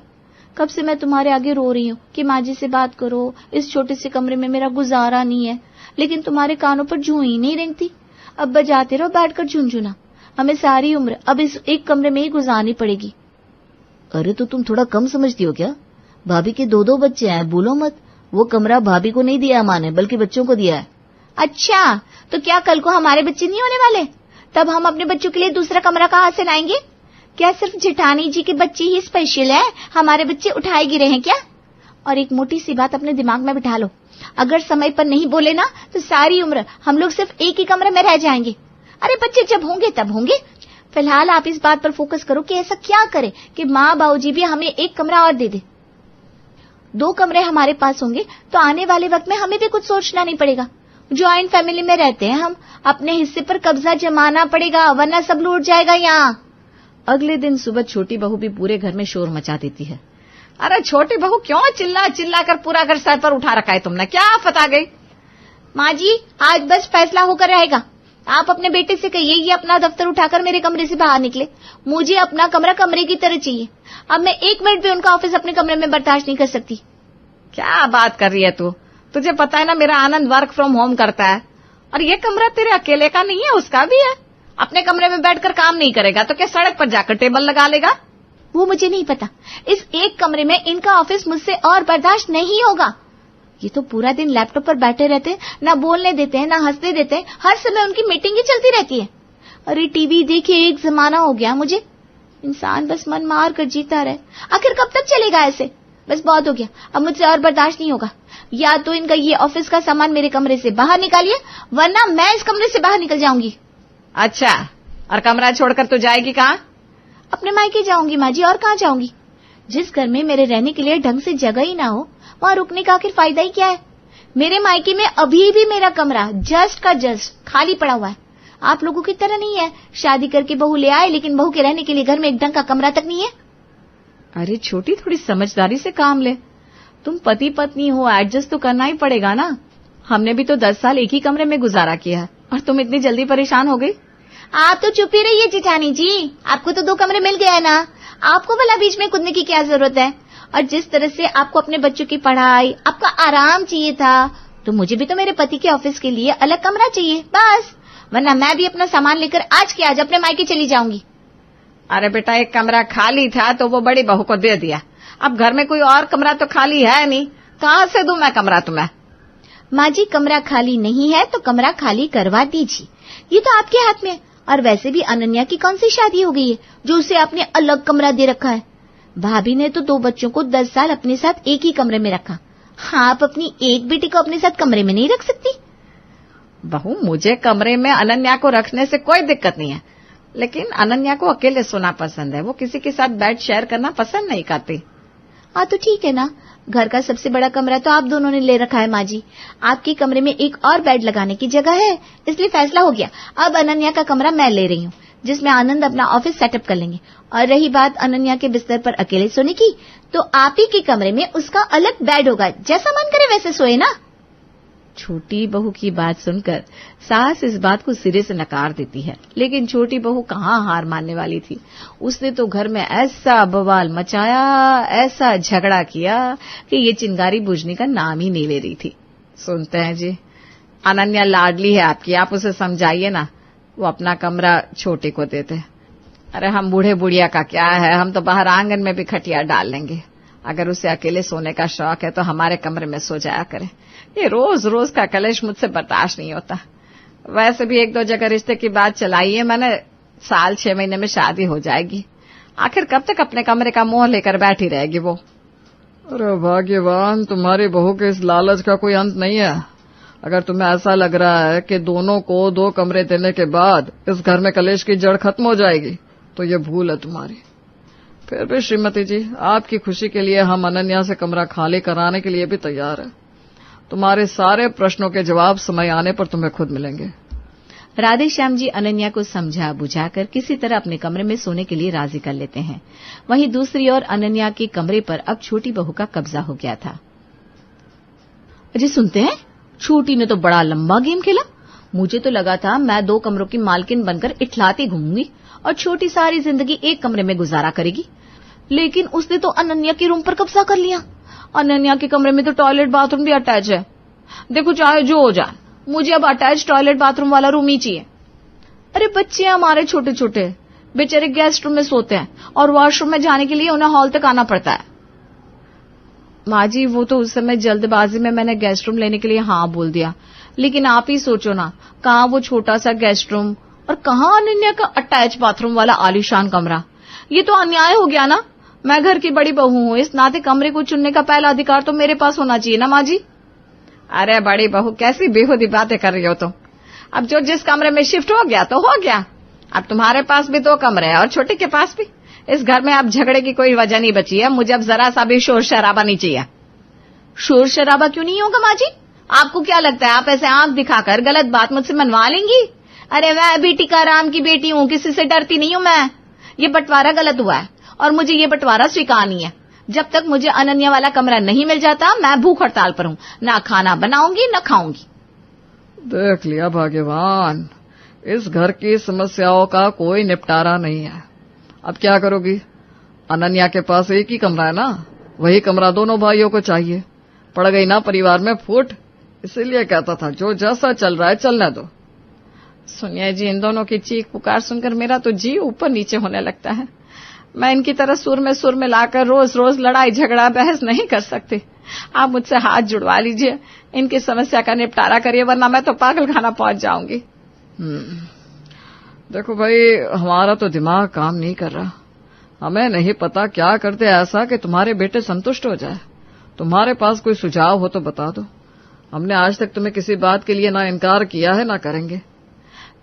कब से मैं तुम्हारे आगे रो रही हूँ कि माँ जी से बात करो, इस छोटे से कमरे में मेरा गुजारा नहीं है, लेकिन तुम्हारे कानों पर जूं ही नहीं रेंगती। अब बजाते रहो बैठकर झुनझुना। हमें सारी उम्र अब इस एक कमरे में ही गुजारनी पड़ेगी। अरे तो तुम थोड़ा कम समझती हो क्या? भाभी के 2 बच्चे हैं, भूलो मत। वो कमरा भाभी को नहीं दिया माँ ने, बल्कि बच्चों को दिया है। अच्छा, तो क्या कल को हमारे बच्चे नहीं होने वाले? तब हम अपने बच्चों के लिए दूसरा कमरा कहाँ से लाएंगे? क्या सिर्फ जेठानी जी के बच्चे ही स्पेशल है? हमारे बच्चे उठाए गिरे हैं क्या? और एक मोटी सी बात अपने दिमाग में बिठा लो, अगर समय पर नहीं बोले ना तो सारी उम्र हम लोग सिर्फ एक ही कमरे में रह जाएंगे। अरे बच्चे जब होंगे तब होंगे। फिलहाल आप इस बात पर फोकस करो कि ऐसा क्या करे कि माँ बाबूजी भी हमें एक कमरा और दे दे। 2 कमरे हमारे पास होंगे तो आने वाले वक्त में हमें भी कुछ सोचना नहीं पड़ेगा। ज्वाइंट फैमिली में रहते हैं हम, अपने हिस्से पर कब्जा जमाना पड़ेगा, वरना सब लूट जाएगा यहाँ। अगले दिन सुबह छोटी बहू भी पूरे घर में शोर मचा देती है। अरे छोटी बहू, क्यों चिल्ला चिल्ला कर पूरा घर सर पर उठा रखा है तुमने? क्या आफत आ गई? माँ जी, आज बस फैसला होकर रहेगा। आप अपने बेटे से कहिए ये अपना दफ्तर उठाकर मेरे कमरे से बाहर निकले। मुझे अपना कमरा कमरे की तरह चाहिए। अब मैं 1 मिनट भी उनका ऑफिस अपने कमरे में बर्दाश्त नहीं कर सकती। क्या बात कर रही है तू? तुझे पता है ना मेरा आनंद वर्क फ्रॉम होम करता है, और ये कमरा तेरे अकेले का नहीं है, उसका भी है। अपने कमरे में बैठकर काम नहीं करेगा तो क्या सड़क पर जाकर टेबल लगा लेगा? वो मुझे नहीं पता। इस एक कमरे में इनका ऑफिस मुझसे और बर्दाश्त नहीं होगा। ये तो पूरा दिन लैपटॉप पर बैठे रहते हैं, ना बोलने देते हैं, ना हंसने देते हैं। हर समय उनकी मीटिंग ही चलती रहती है। अरे टीवी देखे एक जमाना हो गया मुझे। इंसान बस मन मार कर जीता रहे। आखिर कब तक चलेगा ऐसे? बस बहुत हो गया, अब मुझसे और बर्दाश्त नहीं होगा। या तो इनका ये ऑफिस का सामान मेरे कमरे से बाहर निकालिए, वरना मैं इस कमरे से बाहर निकल जाऊंगी। अच्छा, और कमरा छोड़कर तो जाएगी कहाँ? अपने मायके जाऊंगी माँ जी, और कहाँ जाऊंगी? जिस घर में मेरे रहने के लिए ढंग से जगह ही ना हो, वहाँ रुकने का आखिर फायदा ही क्या है? मेरे मायके में अभी भी मेरा कमरा जस्ट का जस्ट खाली पड़ा हुआ है। आप लोगों की तरह नहीं है, शादी करके बहू ले आए लेकिन बहू के रहने के लिए घर में एक ढंग का कमरा तक नहीं है। अरे छोटी, थोड़ी समझदारी से काम ले। तुम पति पत्नी हो, एडजस्ट तो करना ही पड़ेगा ना। हमने भी तो 10 साल एक ही कमरे में गुजारा किया है और तुम इतनी जल्दी परेशान हो गई। आप तो चुप ही रहिए जिठानी जी, आपको तो 2 कमरे मिल गया है ना, आपको भला बीच में कूदने की क्या जरूरत है? और जिस तरह से आपको अपने बच्चों की पढ़ाई, आपका आराम चाहिए था, तो मुझे भी तो मेरे पति के ऑफिस के लिए अलग कमरा चाहिए बस, वरना मैं भी अपना सामान लेकर आज के आज अपने मायके चली जाऊंगी। अरे बेटा, एक कमरा खाली था तो वो बड़ी बहू को दे दिया, अब घर में कोई और कमरा तो खाली है नहीं, कहाँ से दूं मैं कमरा तुम्हें? माँ जी, कमरा खाली नहीं है तो कमरा खाली करवा दीजिए, ये तो आपके हाथ में है। और वैसे भी अनन्या की कौन सी शादी हो गई है जो उसे आपने अलग कमरा दे रखा है? भाभी ने तो 2 बच्चों को 10 साल अपने साथ एक ही कमरे में रखा। हाँ, आप अपनी एक बेटी को अपने साथ कमरे में नहीं रख सकती? बहू, मुझे कमरे में अनन्या को रखने से कोई दिक्कत नहीं है, लेकिन अनन्या को अकेले सोना पसंद है, वो किसी के साथ बेड शेयर करना पसंद नहीं करती। हाँ तो ठीक है ना, घर का सबसे बड़ा कमरा तो आप दोनों ने ले रखा है माँ जी, आपके कमरे में एक और बेड लगाने की जगह है, इसलिए फैसला हो गया। अब अनन्या का कमरा मैं ले रही हूँ, जिसमें आनंद अपना ऑफिस सेटअप कर लेंगे। और रही बात अनन्या के बिस्तर पर अकेले सोने की, तो आप ही के कमरे में उसका अलग बेड होगा, जैसा मन करे वैसे सोए ना। छोटी बहू की बात सुनकर सास इस बात को सिरे से नकार देती है, लेकिन छोटी बहू कहाँ हार मानने वाली थी। उसने तो घर में ऐसा बवाल मचाया, ऐसा झगड़ा किया कि ये चिंगारी बुझने का नाम ही नहीं ले रही थी। सुनते हैं जी, अनन्या लाडली है आपकी, आप उसे समझाइए ना, वो अपना कमरा छोटे को देते। अरे हम बूढ़े बुढ़िया का क्या है, हम तो बाहर आंगन में भी खटिया डाल लेंगे। अगर उसे अकेले सोने का शौक है तो हमारे कमरे में सो जाया करे, ये रोज रोज का कलेश मुझसे बर्दाश्त नहीं होता। वैसे भी 1-2 जगह रिश्ते की बात चलाई है मैंने, साल 6 महीने में शादी हो जाएगी, आखिर कब तक अपने कमरे का मोह लेकर बैठी रहेगी वो। अरे भाग्यवान, तुम्हारी बहू के इस लालच का कोई अंत नहीं है। अगर तुम्हें ऐसा लग रहा है कि दोनों को 2 कमरे देने के बाद इस घर में कलेश की जड़ खत्म हो जाएगी, तो ये भूल है तुम्हारी। फिर भी श्रीमती जी, आपकी खुशी के लिए हम अनन्या से कमरा खाली कराने के लिए भी तैयार है। तुम्हारे सारे प्रश्नों के जवाब समय आने पर तुम्हें खुद मिलेंगे। राधेश्याम जी अनन्या को समझा बुझाकर किसी तरह अपने कमरे में सोने के लिए राजी कर लेते हैं। वहीं दूसरी ओर अनन्या के कमरे पर अब छोटी बहू का कब्जा हो गया था। अजी सुनते हैं, छोटी ने तो बड़ा लंबा गेम खेला। मुझे तो लगा था मैं 2 कमरों की मालकिन बनकर इठलाती घूमूंगी और छोटी सारी जिंदगी एक कमरे में गुजारा करेगी, लेकिन उसने तो अनन्या के रूम पर कब्जा कर लिया। अनन्या के कमरे में तो टॉयलेट बाथरूम भी अटैच है। देखो चाहे जो हो जाए, मुझे अब अटैच टॉयलेट बाथरूम वाला रूम ही चाहिए। अरे बच्चे हमारे छोटे छोटे बेचारे गेस्ट रूम में सोते हैं और वॉशरूम में जाने के लिए उन्हें हॉल तक आना पड़ता है। माँ जी, वो तो उस समय जल्दबाजी में मैंने गेस्ट रूम लेने के लिए हाँ बोल दिया, लेकिन आप ही सोचो ना, कहाँ वो छोटा सा गेस्ट रूम और कहाँ अनन्या का अटैच बाथरूम वाला आलीशान कमरा। ये तो अन्याय हो गया ना। मैं घर की बड़ी बहू हूँ, इस नाते कमरे को चुनने का पहला अधिकार तो मेरे पास होना चाहिए ना माँ जी। अरे बड़ी बहू, कैसी बेहूदी बातें कर रही हो तुम। अब जो जिस कमरे में शिफ्ट हो गया तो हो गया, अब तुम्हारे पास भी 2 कमरे हैं और छोटे के पास भी। इस घर में अब झगड़े की कोई वजह नहीं बची है। मुझे अब जरा सा भी शोर शराबा नहीं चाहिए। शोर शराबा क्यों नहीं होगा माँ जी? आपको क्या लगता है आप ऐसे आंख दिखाकर गलत बात मुझसे मनवा लेंगी? अरे मैं भी टीकाराम की बेटी हूँ, किसी से डरती नहीं हूँ मैं। ये बंटवारा गलत हुआ है और मुझे ये बंटवारा स्वीकार नहीं है। जब तक मुझे अनन्या वाला कमरा नहीं मिल जाता, मैं भूख हड़ताल पर हूँ, ना खाना बनाऊंगी ना खाऊंगी। देख लिया भाग्यवान, इस घर की समस्याओं का कोई निपटारा नहीं है। अब क्या करोगी? अनन्या के पास एक ही कमरा है ना, वही कमरा दोनों भाइयों को चाहिए। पड़ गई ना परिवार में फूट, इसीलिए कहता था जो जैसा चल रहा है चलने दो। सुनिए जी, इन दोनों की चीख पुकार सुनकर मेरा तो जी ऊपर नीचे होने लगता है। मैं इनकी तरह सुर में लाकर रोज रोज लड़ाई झगड़ा बहस नहीं कर सकती। आप मुझसे हाथ जुड़वा लीजिए, इनकी समस्या का निपटारा करिए, वरना मैं तो पागल खाना पहुंच जाऊंगी। देखो भाई, हमारा तो दिमाग काम नहीं कर रहा। हमें नहीं पता क्या करते ऐसा कि तुम्हारे बेटे संतुष्ट हो जाए। तुम्हारे पास कोई सुझाव हो तो बता दो। हमने आज तक तुम्हें किसी बात के लिए ना इनकार किया है ना करेंगे।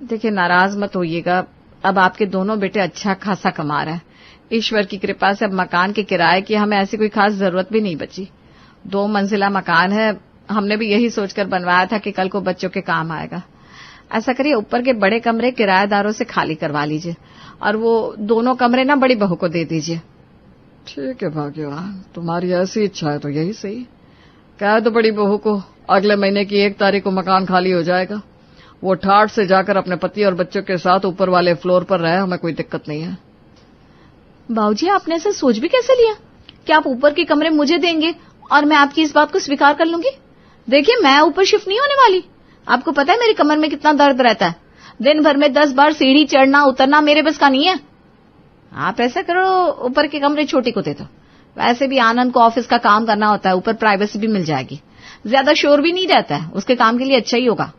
देखिए, नाराज मत होइएगा, अब आपके दोनों बेटे अच्छा खासा कमा रहे हैं, ईश्वर की कृपा से अब मकान के किराए की हमें ऐसी कोई खास जरूरत भी नहीं बची। 2 मंजिला मकान है, हमने भी यही सोचकर बनवाया था कि कल को बच्चों के काम आएगा। ऐसा करिए, ऊपर के बड़े कमरे किराएदारों से खाली करवा लीजिए और वो दोनों कमरे ना बड़ी बहू को दे दीजिए। ठीक है भाग्यवान, तुम्हारी ऐसी इच्छा है तो यही सही। कह दो बड़ी बहू को अगले महीने की 1 तारीख को मकान खाली हो जाएगा। वो ठाठ से जाकर अपने पति और बच्चों के साथ ऊपर वाले फ्लोर पर रहे, हमें कोई दिक्कत नहीं है। बाबूजी, आपने ऐसा सोच भी कैसे लिया कि आप ऊपर के कमरे मुझे देंगे और मैं आपकी इस बात को स्वीकार कर लूंगी? देखिए, मैं ऊपर शिफ्ट नहीं होने वाली। आपको पता है मेरी कमर में कितना दर्द रहता है। दिन भर में 10 बार सीढ़ी चढ़ना उतरना मेरे बस का नहीं है। आप ऐसा करो, ऊपर के कमरे छोटी को दे दो। वैसे भी आनंद को ऑफिस का काम करना होता है, ऊपर प्राइवेसी भी मिल जाएगी, ज्यादा शोर भी नहीं रहता है, उसके काम के लिए अच्छा ही होगा।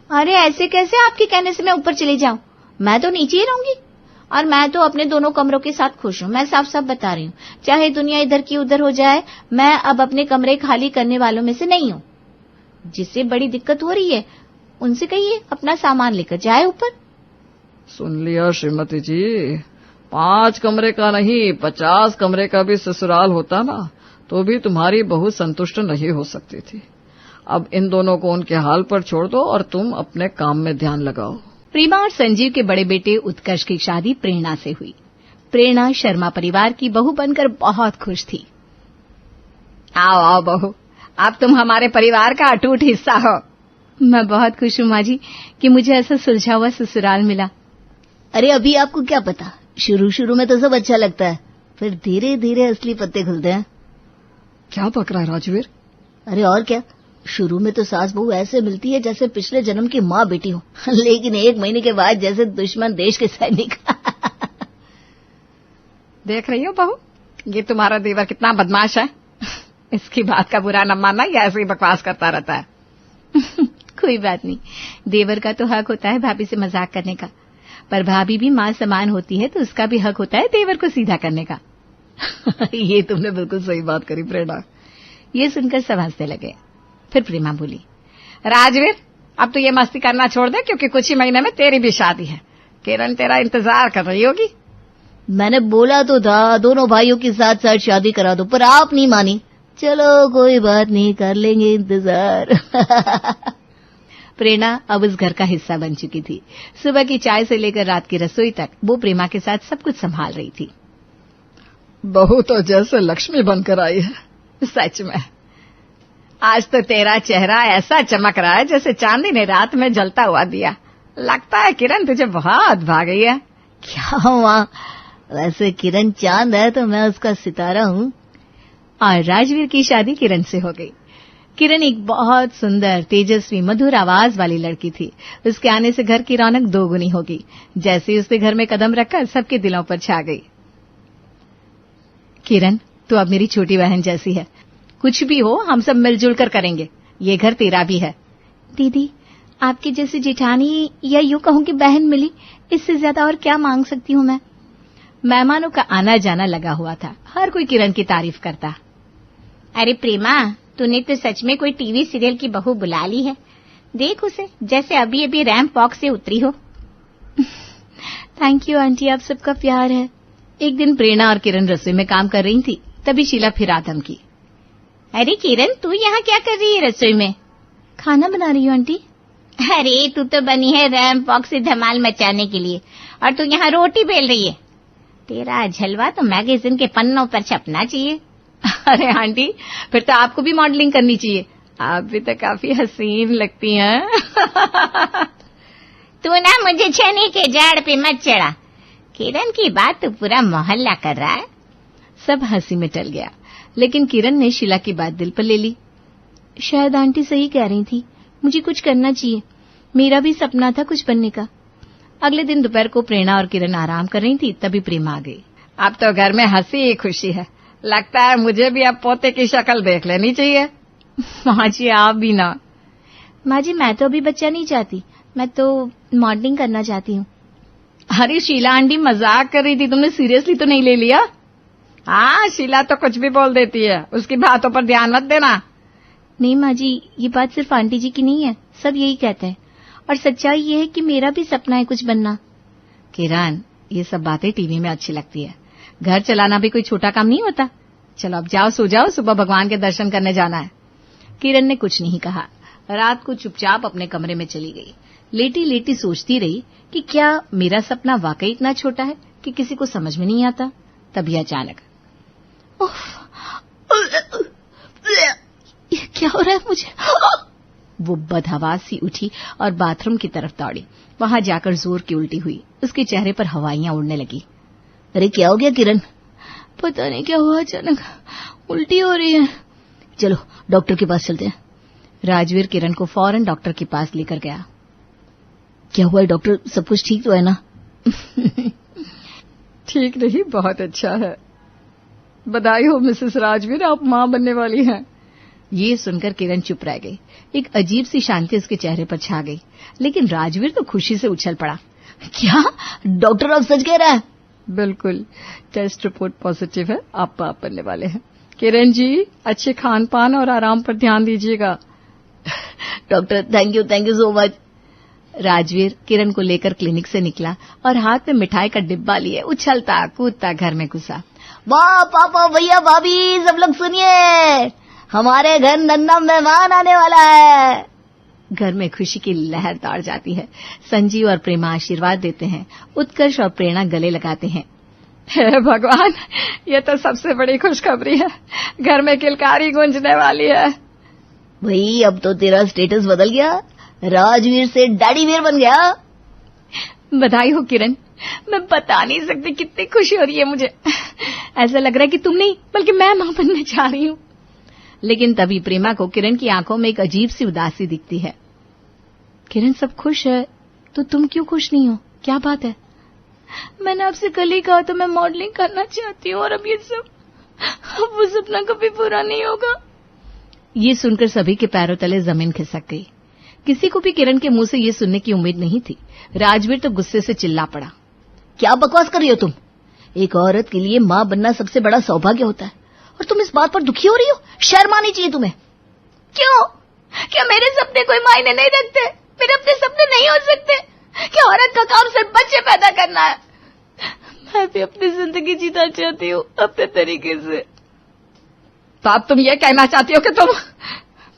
अरे ऐसे कैसे, आपके कहने से मैं ऊपर चली जाऊं? मैं तो नीचे ही रहूंगी और मैं तो अपने दोनों कमरों के साथ खुश हूं। मैं साफ साफ बता रही हूँ, चाहे दुनिया इधर की उधर हो जाए, मैं अब अपने कमरे खाली करने वालों में से नहीं हूँ। जिससे बड़ी दिक्कत हो रही है उनसे कहिए अपना सामान लेकर जाए ऊपर। सुन लिया श्रीमती जी, 5 कमरे का नहीं 50 कमरे का भी ससुराल होता ना तो भी तुम्हारी बहू संतुष्ट नहीं हो सकती थी। अब इन दोनों को उनके हाल पर छोड़ दो और तुम अपने काम में ध्यान लगाओ। प्रेमा और संजीव के बड़े बेटे उत्कर्ष की शादी प्रेरणा से हुई। प्रेरणा शर्मा परिवार की बहू बनकर बहुत खुश थी। आओ आओ बहू, अब तुम हमारे परिवार का अटूट हिस्सा हो। मैं बहुत खुश हूँ माँ जी कि मुझे ऐसा सुलझा हुआ ससुराल मिला। अरे अभी आपको क्या पता, शुरू में तो सब अच्छा लगता है, फिर धीरे धीरे असली पत्ते खुलते हैं। क्या पक रहा है राजवीर? अरे और क्या, शुरू में तो सास बहू ऐसे मिलती है जैसे पिछले जन्म की माँ बेटी हो, लेकिन 1 महीने के बाद जैसे दुश्मन देश के सैनिक। देख रही हो बहू, ये तुम्हारा देवर कितना बदमाश है। इसकी बात का बुरा न मानना, या ऐसे ही बकवास करता रहता है। कोई बात नहीं, देवर का तो हक होता है भाभी से मजाक करने का, पर भाभी भी माँ समान होती है तो उसका भी हक होता है देवर को सीधा करने का। ये तुमने बिल्कुल सही बात करी प्रेरणा। ये सुनकर सब हंसने लगे। फिर प्रेमा बोली, राजवीर अब तो ये मस्ती करना छोड़ दे, क्योंकि कुछ ही महीने में तेरी भी शादी है। किरण तेरा इंतजार कर रही होगी। मैंने बोला तो था दोनों भाइयों के साथ साथ शादी करा दो, पर आप नहीं मानी। चलो कोई बात नहीं, कर लेंगे इंतजार। प्रेरणा अब उस घर का हिस्सा बन चुकी थी। सुबह की चाय से लेकर रात की रसोई तक वो प्रेमा के साथ सब कुछ संभाल रही थी। बहू तो जैसे लक्ष्मी बनकर आई है। सच में आज तो तेरा चेहरा ऐसा चमक रहा है जैसे चांदी ने रात में जलता हुआ दिया। लगता है किरण तुझे बहुत भा गई है। क्या माँ, वैसे किरण चांद है तो मैं उसका सितारा हूँ। और राजवीर की शादी किरण से हो गई। किरण एक बहुत सुंदर, तेजस्वी, मधुर आवाज वाली लड़की थी। उसके आने से घर की रौनक 2 गुनी हो गई। जैसे ही उसने घर में कदम रखा सबके दिलों पर छा गई। किरण, तू अब मेरी छोटी बहन जैसी है। कुछ भी हो हम सब मिलजुल कर करेंगे। ये घर तेरा भी है। दीदी, आपकी जैसी जेठानी या यूं कहूं कि बहन मिली, इससे ज्यादा और क्या मांग सकती हूँ मैं। मेहमानों का आना जाना लगा हुआ था। हर कोई किरण की तारीफ करता। अरे प्रेमा, तूने तो सच में कोई टीवी सीरियल की बहू बुला ली है। देख उसे, जैसे अभी अभी रैंप वॉक से उतरी हो। थैंक यू आंटी, आप सबका प्यार है। एक दिन प्रेरणा और किरण रसोई में काम कर रही थी, तभी शीला फिर आदम की। अरे किरण, तू यहाँ क्या कर रही है रसोई में? खाना बना रही हूँ आंटी। अरे तू तो बनी है रैंप वॉक से धमाल मचाने के लिए, और तू यहाँ रोटी बेल रही है। तेरा झलवा तो मैगजीन के पन्नों पर छपना चाहिए। अरे आंटी, फिर तो आपको भी मॉडलिंग करनी चाहिए। आप भी तो काफी हसीन लगती हैं। तू ना मुझे छेनी के झाड़ पे मत चढ़ा। किरण की बात तो पूरा मोहल्ला कर रहा है। सब हंसी में टल गया, लेकिन किरण ने शीला की बात दिल पर ले ली। शायद आंटी सही कह रही थी, मुझे कुछ करना चाहिए। मेरा भी सपना था कुछ बनने का। अगले दिन दोपहर को प्रेरणा और किरण आराम कर रही थी, तभी प्रेमा आ गई। अब तो घर में हंसी खुशी है। लगता है मुझे भी अब पोते की शक्ल देख लेनी चाहिए। माँ जी आप भी ना। माँ जी मैं तो अभी बच्चा नहीं चाहती, मैं तो मॉडलिंग करना चाहती हूँ। अरे शीला आंटी मजाक कर रही थी, तुमने सीरियसली तो नहीं ले लिया? हाँ, शीला तो कुछ भी बोल देती है, उसकी बातों पर ध्यान मत देना। नहीं माँ जी, ये बात सिर्फ आंटी जी की नहीं है, सब यही कहते हैं। और सच्चाई ये है कि मेरा भी सपना है कुछ बनना। किरण, ये सब बातें टीवी में अच्छी लगती है, घर चलाना भी कोई छोटा काम नहीं होता। चलो अब जाओ, सो जाओ, सुबह भगवान के दर्शन करने जाना है। किरण ने कुछ नहीं कहा। रात को चुपचाप अपने कमरे में चली गई। लेटी लेटी सोचती रही कि क्या मेरा सपना वाकई इतना छोटा है कि किसी को समझ में नहीं आता। तभी अचानक ये क्या हो रहा है मुझे? वो बदहवास सी उठी और बाथरूम की तरफ दौड़ी। वहां जाकर जोर की उल्टी हुई। उसके चेहरे पर हवाइयां उड़ने लगी। अरे क्या हो गया किरण? पता नहीं क्या हुआ, अचानक उल्टी हो रही है। चलो डॉक्टर के पास चलते हैं। राजवीर किरण को फौरन डॉक्टर के पास लेकर गया। क्या हुआ है डॉक्टर, सब कुछ ठीक तो है ना? ठीक नहीं, बहुत अच्छा है। बधाई हो मिसेस राजवीर, आप मां बनने वाली हैं। ये सुनकर किरण चुप रह गई। एक अजीब सी शांति उसके चेहरे पर छा गई। लेकिन राजवीर तो खुशी से उछल पड़ा। क्या डॉक्टर आप सच कह रहा है? बिल्कुल, टेस्ट रिपोर्ट पॉजिटिव है, आप बाप बनने वाले हैं। किरण जी, अच्छे खान पान और आराम पर ध्यान दीजिएगा। Doctor thank you so much. Rajveer Kiran को लेकर क्लिनिक से निकला और हाथ में मिठाई का डिब्बा लिए उछलता कूदता घर में घुसा। वाह पापा, भैया, भाभी, सब लोग सुनिए, हमारे घर नन्ना मेहमान आने वाला है। घर में खुशी की लहर दौड़ जाती है। संजीव और प्रेमा आशीर्वाद देते हैं। उत्कर्ष और प्रेरणा गले लगाते हैं। हे भगवान, ये तो सबसे बड़ी खुशखबरी है। घर में किलकारी गूंजने वाली है। भाई अब तो तेरा स्टेटस बदल गया, राजवीर से डैडी वीर बन गया। बधाई हो किरण, मैं बता नहीं सकती कितनी खुशी हो रही है मुझे। ऐसा लग रहा है कि तुम नहीं बल्कि मैं मां बनने जा रही हूँ। लेकिन तभी प्रेमा को किरण की आंखों में एक अजीब सी उदासी दिखती है। किरण सब खुश है तो तुम क्यों खुश नहीं हो, क्या बात है? मैंने आपसे कल ही कहा तो मैं मॉडलिंग करना चाहती हूँ और अब ये सब, अब वो सपना कभी पूरा नहीं होगा। ये सुनकर सभी के पैरों तले जमीन खिसक गई। किसी को भी किरण के मुंह से ये सुनने की उम्मीद नहीं थी। राजवीर तो गुस्से से चिल्ला पड़ा। क्या बकवास कर रही हो तुम? एक औरत के लिए मां बनना सबसे बड़ा सौभाग्य होता है और तुम इस बात पर दुखी हो रही हो? शर्म आनी चाहिए तुम्हें। क्यों? क्या मेरे सपने कोई मायने नहीं रखते? मेरे अपने सपने नहीं हो सकते? क्या औरत का काम सिर्फ बच्चे पैदा करना है? मैं भी अपनी जिंदगी जीना चाहती हूँ अपने तरीके से। तो अब तुम ये कहना चाहती हो कि तुम,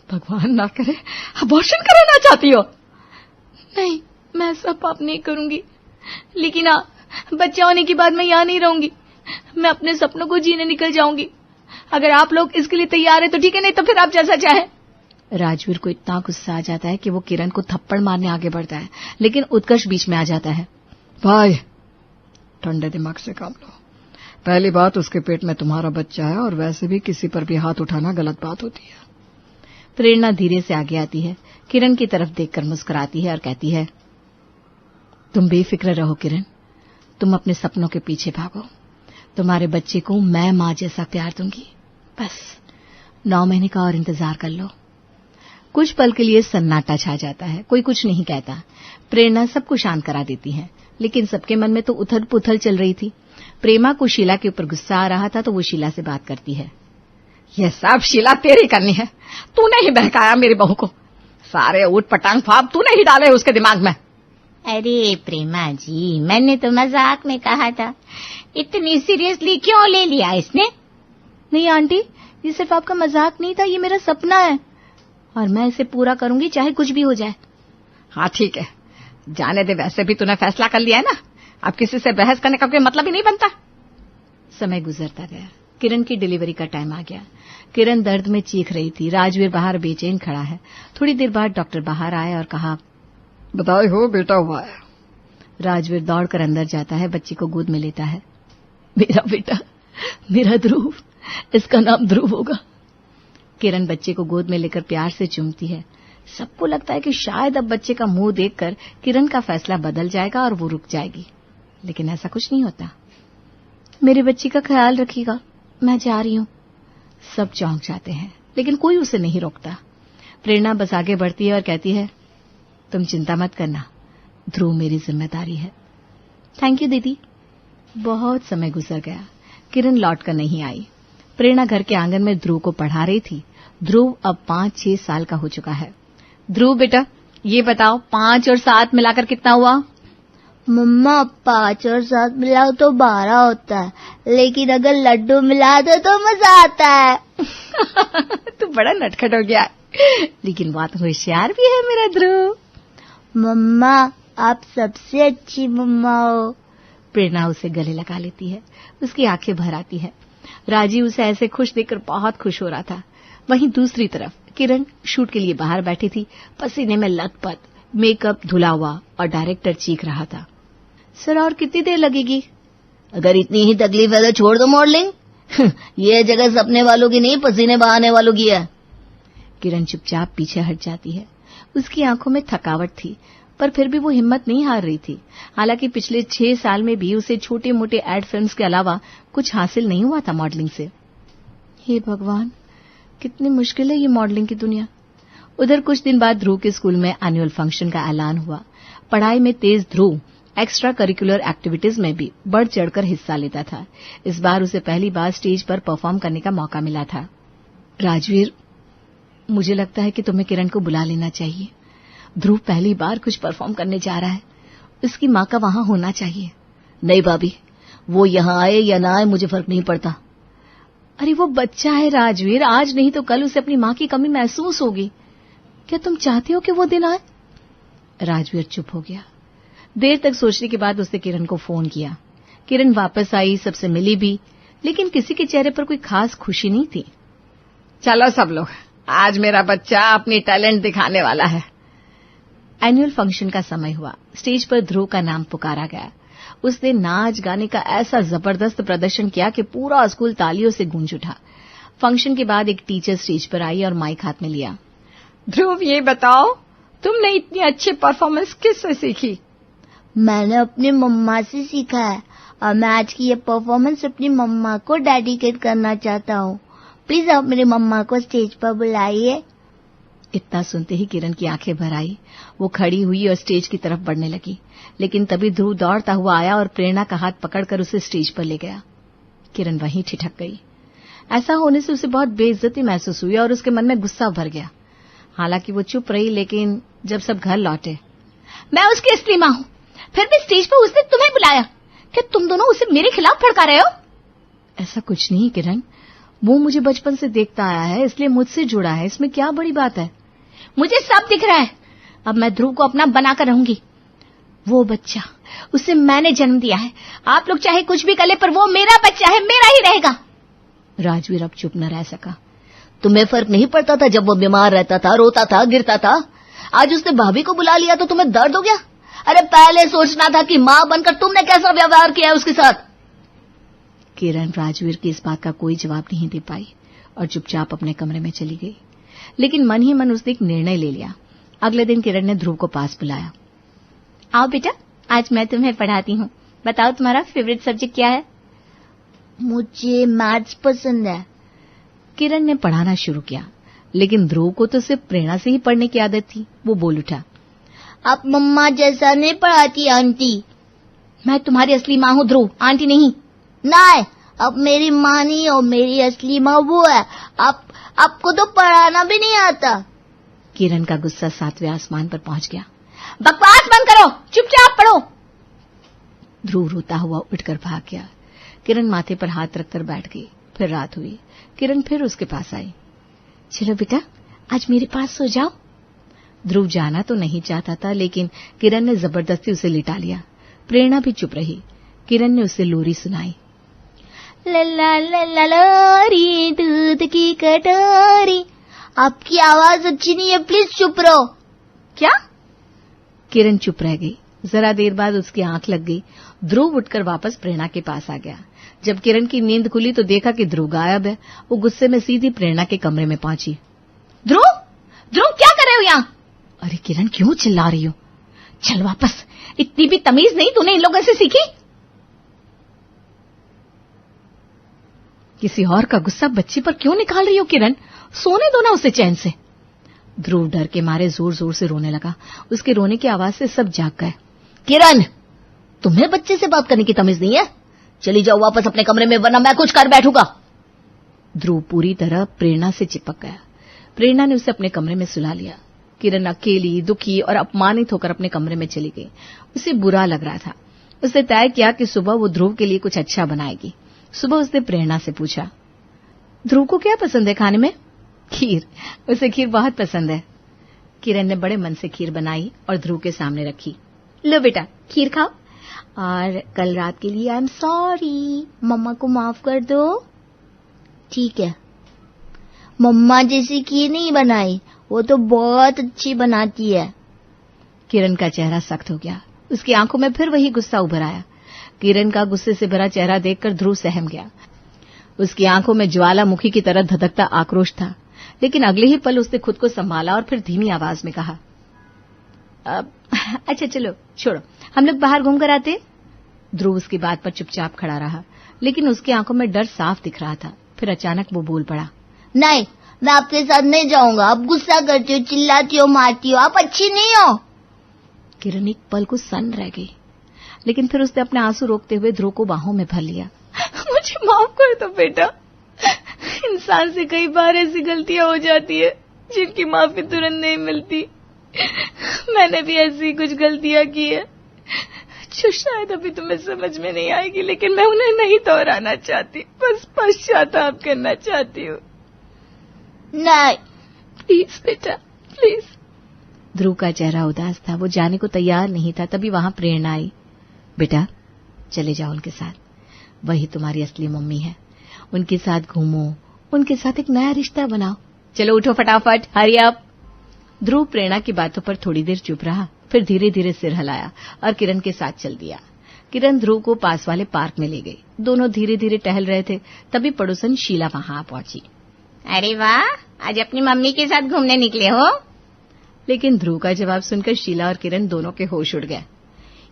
भगवान ना करे, अबॉर्शन कराना चाहती हो? नहीं, मैं ऐसा पाप नहीं करूंगी, लेकिन हाँ, बच्चा होने के बाद मैं यहाँ नहीं रहूंगी। मैं अपने सपनों को जीने निकल जाऊंगी। अगर आप लोग इसके लिए तैयार हैं तो ठीक है, नहीं तो फिर आप जैसा चाहें। राजवीर को इतना गुस्सा आ जाता है कि वो किरण को थप्पड़ मारने आगे बढ़ता है, लेकिन उत्कर्ष बीच में आ जाता है। भाई, ठंडे दिमाग से काम लो। पहली बात, उसके पेट में तुम्हारा बच्चा है और वैसे भी किसी पर भी हाथ उठाना गलत बात होती है। प्रेरणा धीरे से आगे आती है, किरण की तरफ देखकर मुस्कुराती है और कहती है, तुम बेफिक्र रहो किरण, तुम अपने सपनों के पीछे भागो। तुम्हारे बच्चे को मैं मां जैसा प्यार दूंगी। बस 9 महीने का और इंतजार कर लो। कुछ पल के लिए सन्नाटा छा जाता है। कोई कुछ नहीं कहता। प्रेरणा सबको शांत करा देती है, लेकिन सबके मन में तो उथल पुथल चल रही थी। प्रेमा को शीला के ऊपर गुस्सा आ रहा था तो वो शीला से बात करती है। ये सब शीला तेरी करनी है। तूने ही बहकाया मेरी बहू को। सारे ऊट पटांग फाप तूने ही डाले उसके दिमाग में। अरे प्रेमा जी, मैंने तो मजाक में कहा था, इतनी सीरियसली क्यों ले लिया इसने? नहीं आंटी, ये सिर्फ आपका मजाक नहीं था, ये मेरा सपना है और मैं इसे पूरा करूंगी चाहे कुछ भी हो जाए। हाँ ठीक है, जाने दे, वैसे भी तूने फैसला कर लिया है ना, अब किसी से बहस करने का कोई मतलब ही नहीं बनता। समय गुजरता गया। किरण की डिलीवरी का टाइम आ गया। किरण दर्द में चीख रही थी। राजवीर बाहर बेचैन खड़ा है। थोड़ी देर बाद डॉक्टर बाहर आए और कहा, बधाई हो, बेटा हुआ है। राजवीर दौड़कर अंदर जाता है, बच्ची को गोद में लेता है। मेरा बेटा, मेरा ध्रुव, इसका नाम ध्रुव होगा। किरण बच्चे को गोद में लेकर प्यार से चूमती है। सबको लगता है कि शायद अब बच्चे का मुंह देखकर किरण का फैसला बदल जाएगा और वो रुक जाएगी, लेकिन ऐसा कुछ नहीं होता। मेरे बच्ची का ख्याल रखिएगा, मैं जा रही हूं। सब चौंक जाते हैं, लेकिन कोई उसे नहीं रोकता। प्रेरणा बस आगे बढ़ती है और कहती है, तुम चिंता मत करना, ध्रुव मेरी जिम्मेदारी है। थैंक यू दीदी। बहुत समय गुजर गया। किरण लौटकर नहीं आई। प्रेरणा घर के आंगन में ध्रुव को पढ़ा रही थी। ध्रुव अब 5-6 साल का हो चुका है। ध्रुव बेटा, ये बताओ 5 और 7 मिलाकर कितना हुआ? मम्मा 5 और 7 मिलाओ तो 12 होता है, लेकिन अगर लड्डू मिला दो तो मजा आता है। तू बड़ा नटखट हो गया, लेकिन बहुत होशियार भी है मेरा ध्रुव। मम्मा आप सबसे अच्छी मम्मा हो। प्रेरणा उसे गले लगा लेती है, उसकी आंखें भर आती है। राजीव उसे ऐसे खुश देखकर बहुत खुश हो रहा था। वहीं दूसरी तरफ किरण शूट के लिए बाहर बैठी थी, पसीने में लथपथ, मेकअप धुला हुआ, और डायरेक्टर चीख रहा था, सर और कितनी देर लगेगी? अगर इतनी ही तकलीफ है तो छोड़ दो मॉडलिंग। ये जगह सपने वालों की नहीं, पसीने बहाने वालों की है। किरण चुपचाप पीछे हट जाती है। उसकी आंखों में थकावट थी, पर फिर भी वो हिम्मत नहीं हार रही थी। हालांकि पिछले 6 साल में भी उसे छोटे मोटे एड फिल्म्स के अलावा कुछ हासिल नहीं हुआ था मॉडलिंग से। हे भगवान, कितनी मुश्किल है ये मॉडलिंग की दुनिया। उधर कुछ दिन बाद ध्रुव के स्कूल में एनुअल फंक्शन का ऐलान हुआ। पढ़ाई में तेज ध्रुव एक्स्ट्रा करिकुलर एक्टिविटीज में भी बढ़ चढ़कर हिस्सा लेता था। इस बार उसे पहली बार स्टेज पर परफॉर्म करने का मौका मिला था। राजवीर, मुझे लगता है कि तुम्हें किरण को बुला लेना चाहिए। ध्रुव पहली बार कुछ परफॉर्म करने जा रहा है, उसकी माँ का वहां होना चाहिए। नहीं भाभी, वो यहाँ आए या ना आए मुझे फर्क नहीं पड़ता। अरे वो बच्चा है राजवीर, आज नहीं तो कल उसे अपनी माँ की कमी महसूस होगी। क्या तुम चाहते हो कि वो दिन आए? राजवीर चुप हो गया। देर तक सोचने के बाद उसने किरण को फोन किया। किरण वापस आई, सबसे मिली भी, लेकिन किसी के चेहरे पर कोई खास खुशी नहीं थी। चलो सब लोग, आज मेरा बच्चा अपनी टैलेंट दिखाने वाला है। एनुअल फंक्शन का समय हुआ। स्टेज पर ध्रुव का नाम पुकारा गया। उसने नाच गाने का ऐसा जबरदस्त प्रदर्शन किया कि पूरा स्कूल तालियों से गूंज उठा। फंक्शन के बाद एक टीचर स्टेज पर आई और माइक हाथ में लिया। ध्रुव, ये बताओ तुमने इतनी अच्छी परफॉर्मेंस किससे सीखी? मैंने अपनी मम्मा से सीखा है, और मैं आज की ये परफॉर्मेंस अपनी मम्मा को डेडिकेट करना चाहता हूँ। प्लीज आप मेरी मम्मा को स्टेज पर बुलाइए। इतना सुनते ही किरण की आंखें भर आई। वो खड़ी हुई और स्टेज की तरफ बढ़ने लगी, लेकिन तभी ध्रुव दौड़ता हुआ आया और प्रेरणा का हाथ पकड़कर उसे स्टेज पर ले गया। किरण वहीं ठिठक गई। ऐसा होने से उसे बहुत बेइज्जती महसूस हुई और उसके मन में गुस्सा भर गया। हालांकि वो चुप रही, लेकिन जब सब घर लौटे, मैं उसकी असली माँ हूँ, फिर भी स्टेज पर उसने तुम्हें बुलाया। क्या तुम दोनों उसे मेरे खिलाफ भड़का रहे हो? ऐसा कुछ नहीं किरण, वो मुझे बचपन से देखता आया है, इसलिए मुझसे जुड़ा है। इसमें क्या बड़ी बात है? मुझे सब दिख रहा है। अब मैं ध्रुव को अपना बनाकर रहूंगी। वो बच्चा, उसे मैंने जन्म दिया है। आप लोग चाहे कुछ भी कर ले, पर वो मेरा बच्चा है, मेरा ही रहेगा। राजवीर अब चुप न रह सका। तुम्हें फर्क नहीं पड़ता था जब वो बीमार रहता था, रोता था, गिरता था? आज उसने भाभी को बुला लिया तो तुम्हें दर्द हो गया? अरे पहले सोचना था कि माँ बनकर तुमने कैसा व्यवहार किया है उसके साथ। किरण राजवीर की इस बात का कोई जवाब नहीं दे पाई और चुपचाप अपने कमरे में चली गई। लेकिन मन ही मन उसने एक निर्णय ले लिया। अगले दिन किरण ने ध्रुव को पास बुलाया। आओ बेटा, आज मैं तुम्हें पढ़ाती हूँ। बताओ तुम्हारा फेवरेट सब्जेक्ट क्या है? मुझे मैथ्स पसंद है। किरण ने पढ़ाना शुरू किया, लेकिन ध्रुव को तो सिर्फ प्रेरणा से ही पढ़ने की आदत थी। वो बोल उठा, आप मम्मा जैसा नहीं पढ़ाती आंटी। मैं तुम्हारी असली माँ हूँ ध्रुव, आंटी नहीं। नहीं, अब मेरी माँ नहीं हो, मेरी असली माँ वो है। आपको तो पढ़ाना भी नहीं आता। किरण का गुस्सा 7वें आसमान पर पहुंच गया। बकवास बंद करो, चुपचाप पढ़ो। ध्रुव रोता हुआ उठकर भाग गया। किरण माथे पर हाथ रखकर बैठ गई। फिर रात हुई। किरण फिर उसके पास आई। चलो बेटा, आज मेरे पास सो जाओ। ध्रुव जाना तो नहीं चाहता था, लेकिन किरण ने जबरदस्ती उसे लिटा लिया। प्रेरणा भी चुप रही। किरण ने उसे लोरी सुनाई। लला लला लोरी दूध की कटोरी। आपकी आवाज अच्छी नहीं है, प्लीज चुप रहो। क्या? किरण चुप रह गई। जरा देर बाद उसकी आंख लग गई। ध्रुव उठकर वापस प्रेरणा के पास आ गया। जब किरण की नींद खुली तो देखा कि ध्रुव गायब है। वो गुस्से में सीधी प्रेरणा के कमरे में पहुंची। ध्रुव, ध्रुव क्या कर रहे हो यहाँ? अरे किरण, क्यों चिल्ला रही हो? चल वापस, इतनी भी तमीज नहीं तूने इन लोगों से सीखी? किसी और का गुस्सा बच्ची पर क्यों निकाल रही हो किरण? सोने दो ना उसे चैन से। ध्रुव डर के मारे जोर जोर से रोने लगा। उसके रोने की आवाज से सब जाग गए। किरण, तुम्हें बच्चे से बात करने की तमीज नहीं है? चली जाओ वापस अपने कमरे में, वरना मैं कुछ कर बैठूंगा। ध्रुव पूरी तरह प्रेरणा से चिपक गया। प्रेरणा ने उसे अपने कमरे में सुला लिया। किरण अकेली, दुखी और अपमानित होकर अपने कमरे में चली गई। उसे बुरा लग रहा था। उसने तय किया कि सुबह वो ध्रुव के लिए कुछ अच्छा बनाएगी। सुबह उसने प्रेरणा से पूछा, ध्रुव को क्या पसंद है खाने में? खीर। उसे खीर बहुत पसंद है। किरण ने बड़े मन से खीर बनाई और ध्रुव के सामने रखी। लो बेटा, खीर खाओ, और कल रात के लिए आई एम सॉरी, मम्मा को माफ कर दो। ठीक है। मम्मा जैसी खीर नहीं बनाई, वो तो बहुत अच्छी बनाती है। किरण का चेहरा सख्त हो गया। उसकी आंखों में फिर वही गुस्सा उभर आया। किरण का गुस्से से भरा चेहरा देखकर ध्रुव सहम गया। उसकी आंखों में ज्वालामुखी की तरह धधकता आक्रोश था, लेकिन अगले ही पल उसने खुद को संभाला और फिर धीमी आवाज में कहा, अच्छा चलो छोड़ो, हम लोग बाहर घूम कर आते। ध्रुव उसकी बात पर चुपचाप खड़ा रहा, लेकिन उसकी आंखों में डर साफ दिख रहा था। फिर अचानक वो बोल पड़ा, नहीं, मैं आपके साथ नहीं जाऊंगा। आप गुस्सा करती हो, चिल्लाती हो, मारती हो, आप अच्छी नहीं हो। किरण एक पल को सन्न रह गई, लेकिन फिर उसने अपने आंसू रोकते हुए ध्रुव को बाहों में भर लिया। मुझे माफ कर दो बेटा, इंसान से कई बार ऐसी गलतियां हो जाती है जिनकी माफी तुरंत नहीं मिलती। मैंने भी ऐसी कुछ गलतियां की है जो शायद अभी तुम्हें समझ में नहीं आएगी, लेकिन मैं उन्हें नहीं दोहराना चाहती, बस पश्चाताप करना चाहती हूँ। नहीं, प्लीज बेटा, प्लीज। ध्रुव का चेहरा उदास था, वो जाने को तैयार नहीं था। तभी वहां प्रेरणा आई। बेटा चले जाओ उनके साथ, वही तुम्हारी असली मम्मी है। उनके साथ घूमो, उनके साथ एक नया रिश्ता बनाओ। चलो उठो फटाफट, हरी अप। ध्रुव प्रेरणा की बातों पर थोड़ी देर चुप रहा, फिर धीरे धीरे सिर हिलाया और किरण के साथ चल दिया। किरण ध्रुव को पास वाले पार्क में ले गई। दोनों धीरे धीरे टहल रहे थे, तभी पड़ोसन शीला वहां पहुंची। अरे वाह, आज अपनी मम्मी के साथ घूमने निकले हो? लेकिन ध्रुव का जवाब सुनकर शीला और किरण दोनों के होश उड़ गए।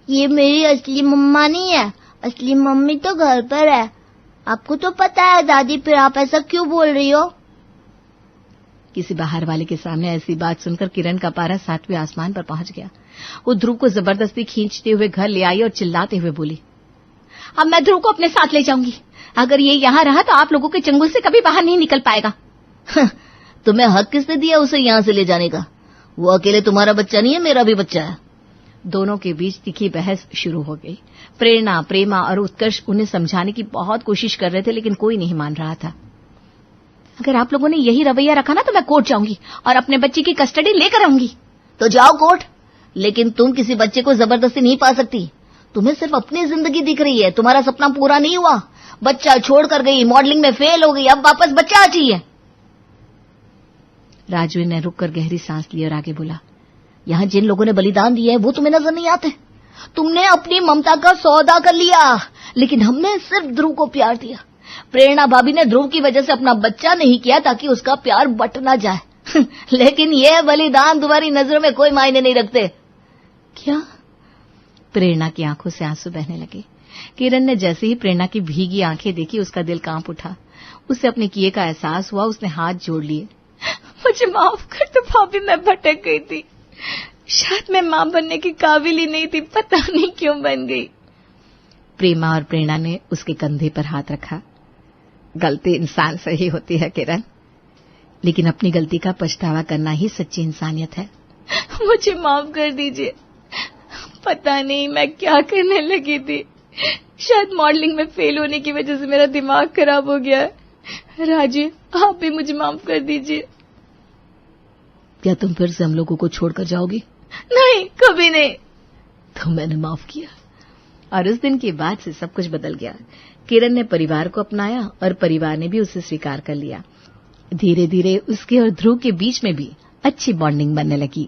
ये मेरी असली मम्मा नहीं है, असली मम्मी तो घर पर है। आपको तो पता है दादी, फिर आप ऐसा क्यों बोल रही हो? किसी बाहर वाले के सामने ऐसी बात सुनकर किरण का पारा 7वें आसमान पर पहुंच गया। वो ध्रुव को जबरदस्ती खींचते हुए घर ले आई और चिल्लाते हुए बोली, अब मैं ध्रुव को अपने साथ ले जाऊंगी। अगर ये यहाँ रहा तो आप लोगों के चंगुल से कभी बाहर नहीं निकल पाएगा। तुम्हें हक किसने दिया उसे यहाँ से ले जाने का? वो अकेले तुम्हारा बच्चा नहीं है, मेरा भी बच्चा है। दोनों के बीच तीखी बहस शुरू हो गई। प्रेरणा, प्रेमा और उत्कर्ष उन्हें समझाने की बहुत कोशिश कर रहे थे, लेकिन कोई नहीं मान रहा था। अगर आप लोगों ने यही रवैया रखा ना तो मैं कोर्ट जाऊंगी और अपने बच्चे की कस्टडी लेकर आऊंगी। तो जाओ कोर्ट, लेकिन तुम किसी बच्चे को जबरदस्ती नहीं पा सकती। तुम्हें सिर्फ अपनी जिंदगी दिख रही है, तुम्हारा सपना पूरा नहीं हुआ। बच्चा छोड़कर गई, मॉडलिंग में फेल हो गई, अब वापस बच्चा चाहिए। राजवीर ने रुककर गहरी सांस ली और आगे बोला, यहाँ जिन लोगों ने बलिदान दिया है वो तुम्हें नजर नहीं आते। तुमने अपनी ममता का सौदा कर लिया, लेकिन हमने सिर्फ ध्रुव को प्यार दिया। प्रेरणा भाभी ने ध्रुव की वजह से अपना बच्चा नहीं किया ताकि उसका प्यार बट ना जाए। लेकिन ये बलिदान तुम्हारी नजरों में कोई मायने नहीं रखते। क्या? प्रेरणा की आंखों से आंसू बहने लगे। किरण ने जैसे ही प्रेरणा की भीगी आंखें देखी, उसका दिल कांप उठा। उसे अपने किए का एहसास हुआ। उसने हाथ जोड़ लिए। मुझे माफ कर दो भाभी, मैं भटक गई थी। शायद मैं मां बनने की काबिल ही नहीं थी, पता नहीं क्यों बन गई। प्रेमा और प्रेरणा ने उसके कंधे पर हाथ रखा। गलती इंसान से ही होती है किरण, लेकिन अपनी गलती का पछतावा करना ही सच्ची इंसानियत है। मुझे माफ कर दीजिए, पता नहीं मैं क्या करने लगी थी। शायद मॉडलिंग में फेल होने की वजह से मेरा दिमाग खराब हो गया है। राजीव, आप भी मुझे माफ कर दीजिए। क्या तुम फिर से हम लोगों को छोड़कर जाओगी? नहीं, कभी नहीं। तो मैंने माफ किया। और उस दिन के बाद से सब कुछ बदल गया। किरण ने परिवार को अपनाया और परिवार ने भी उसे स्वीकार कर लिया। धीरे धीरे उसके और ध्रुव के बीच में भी अच्छी बॉन्डिंग बनने लगी।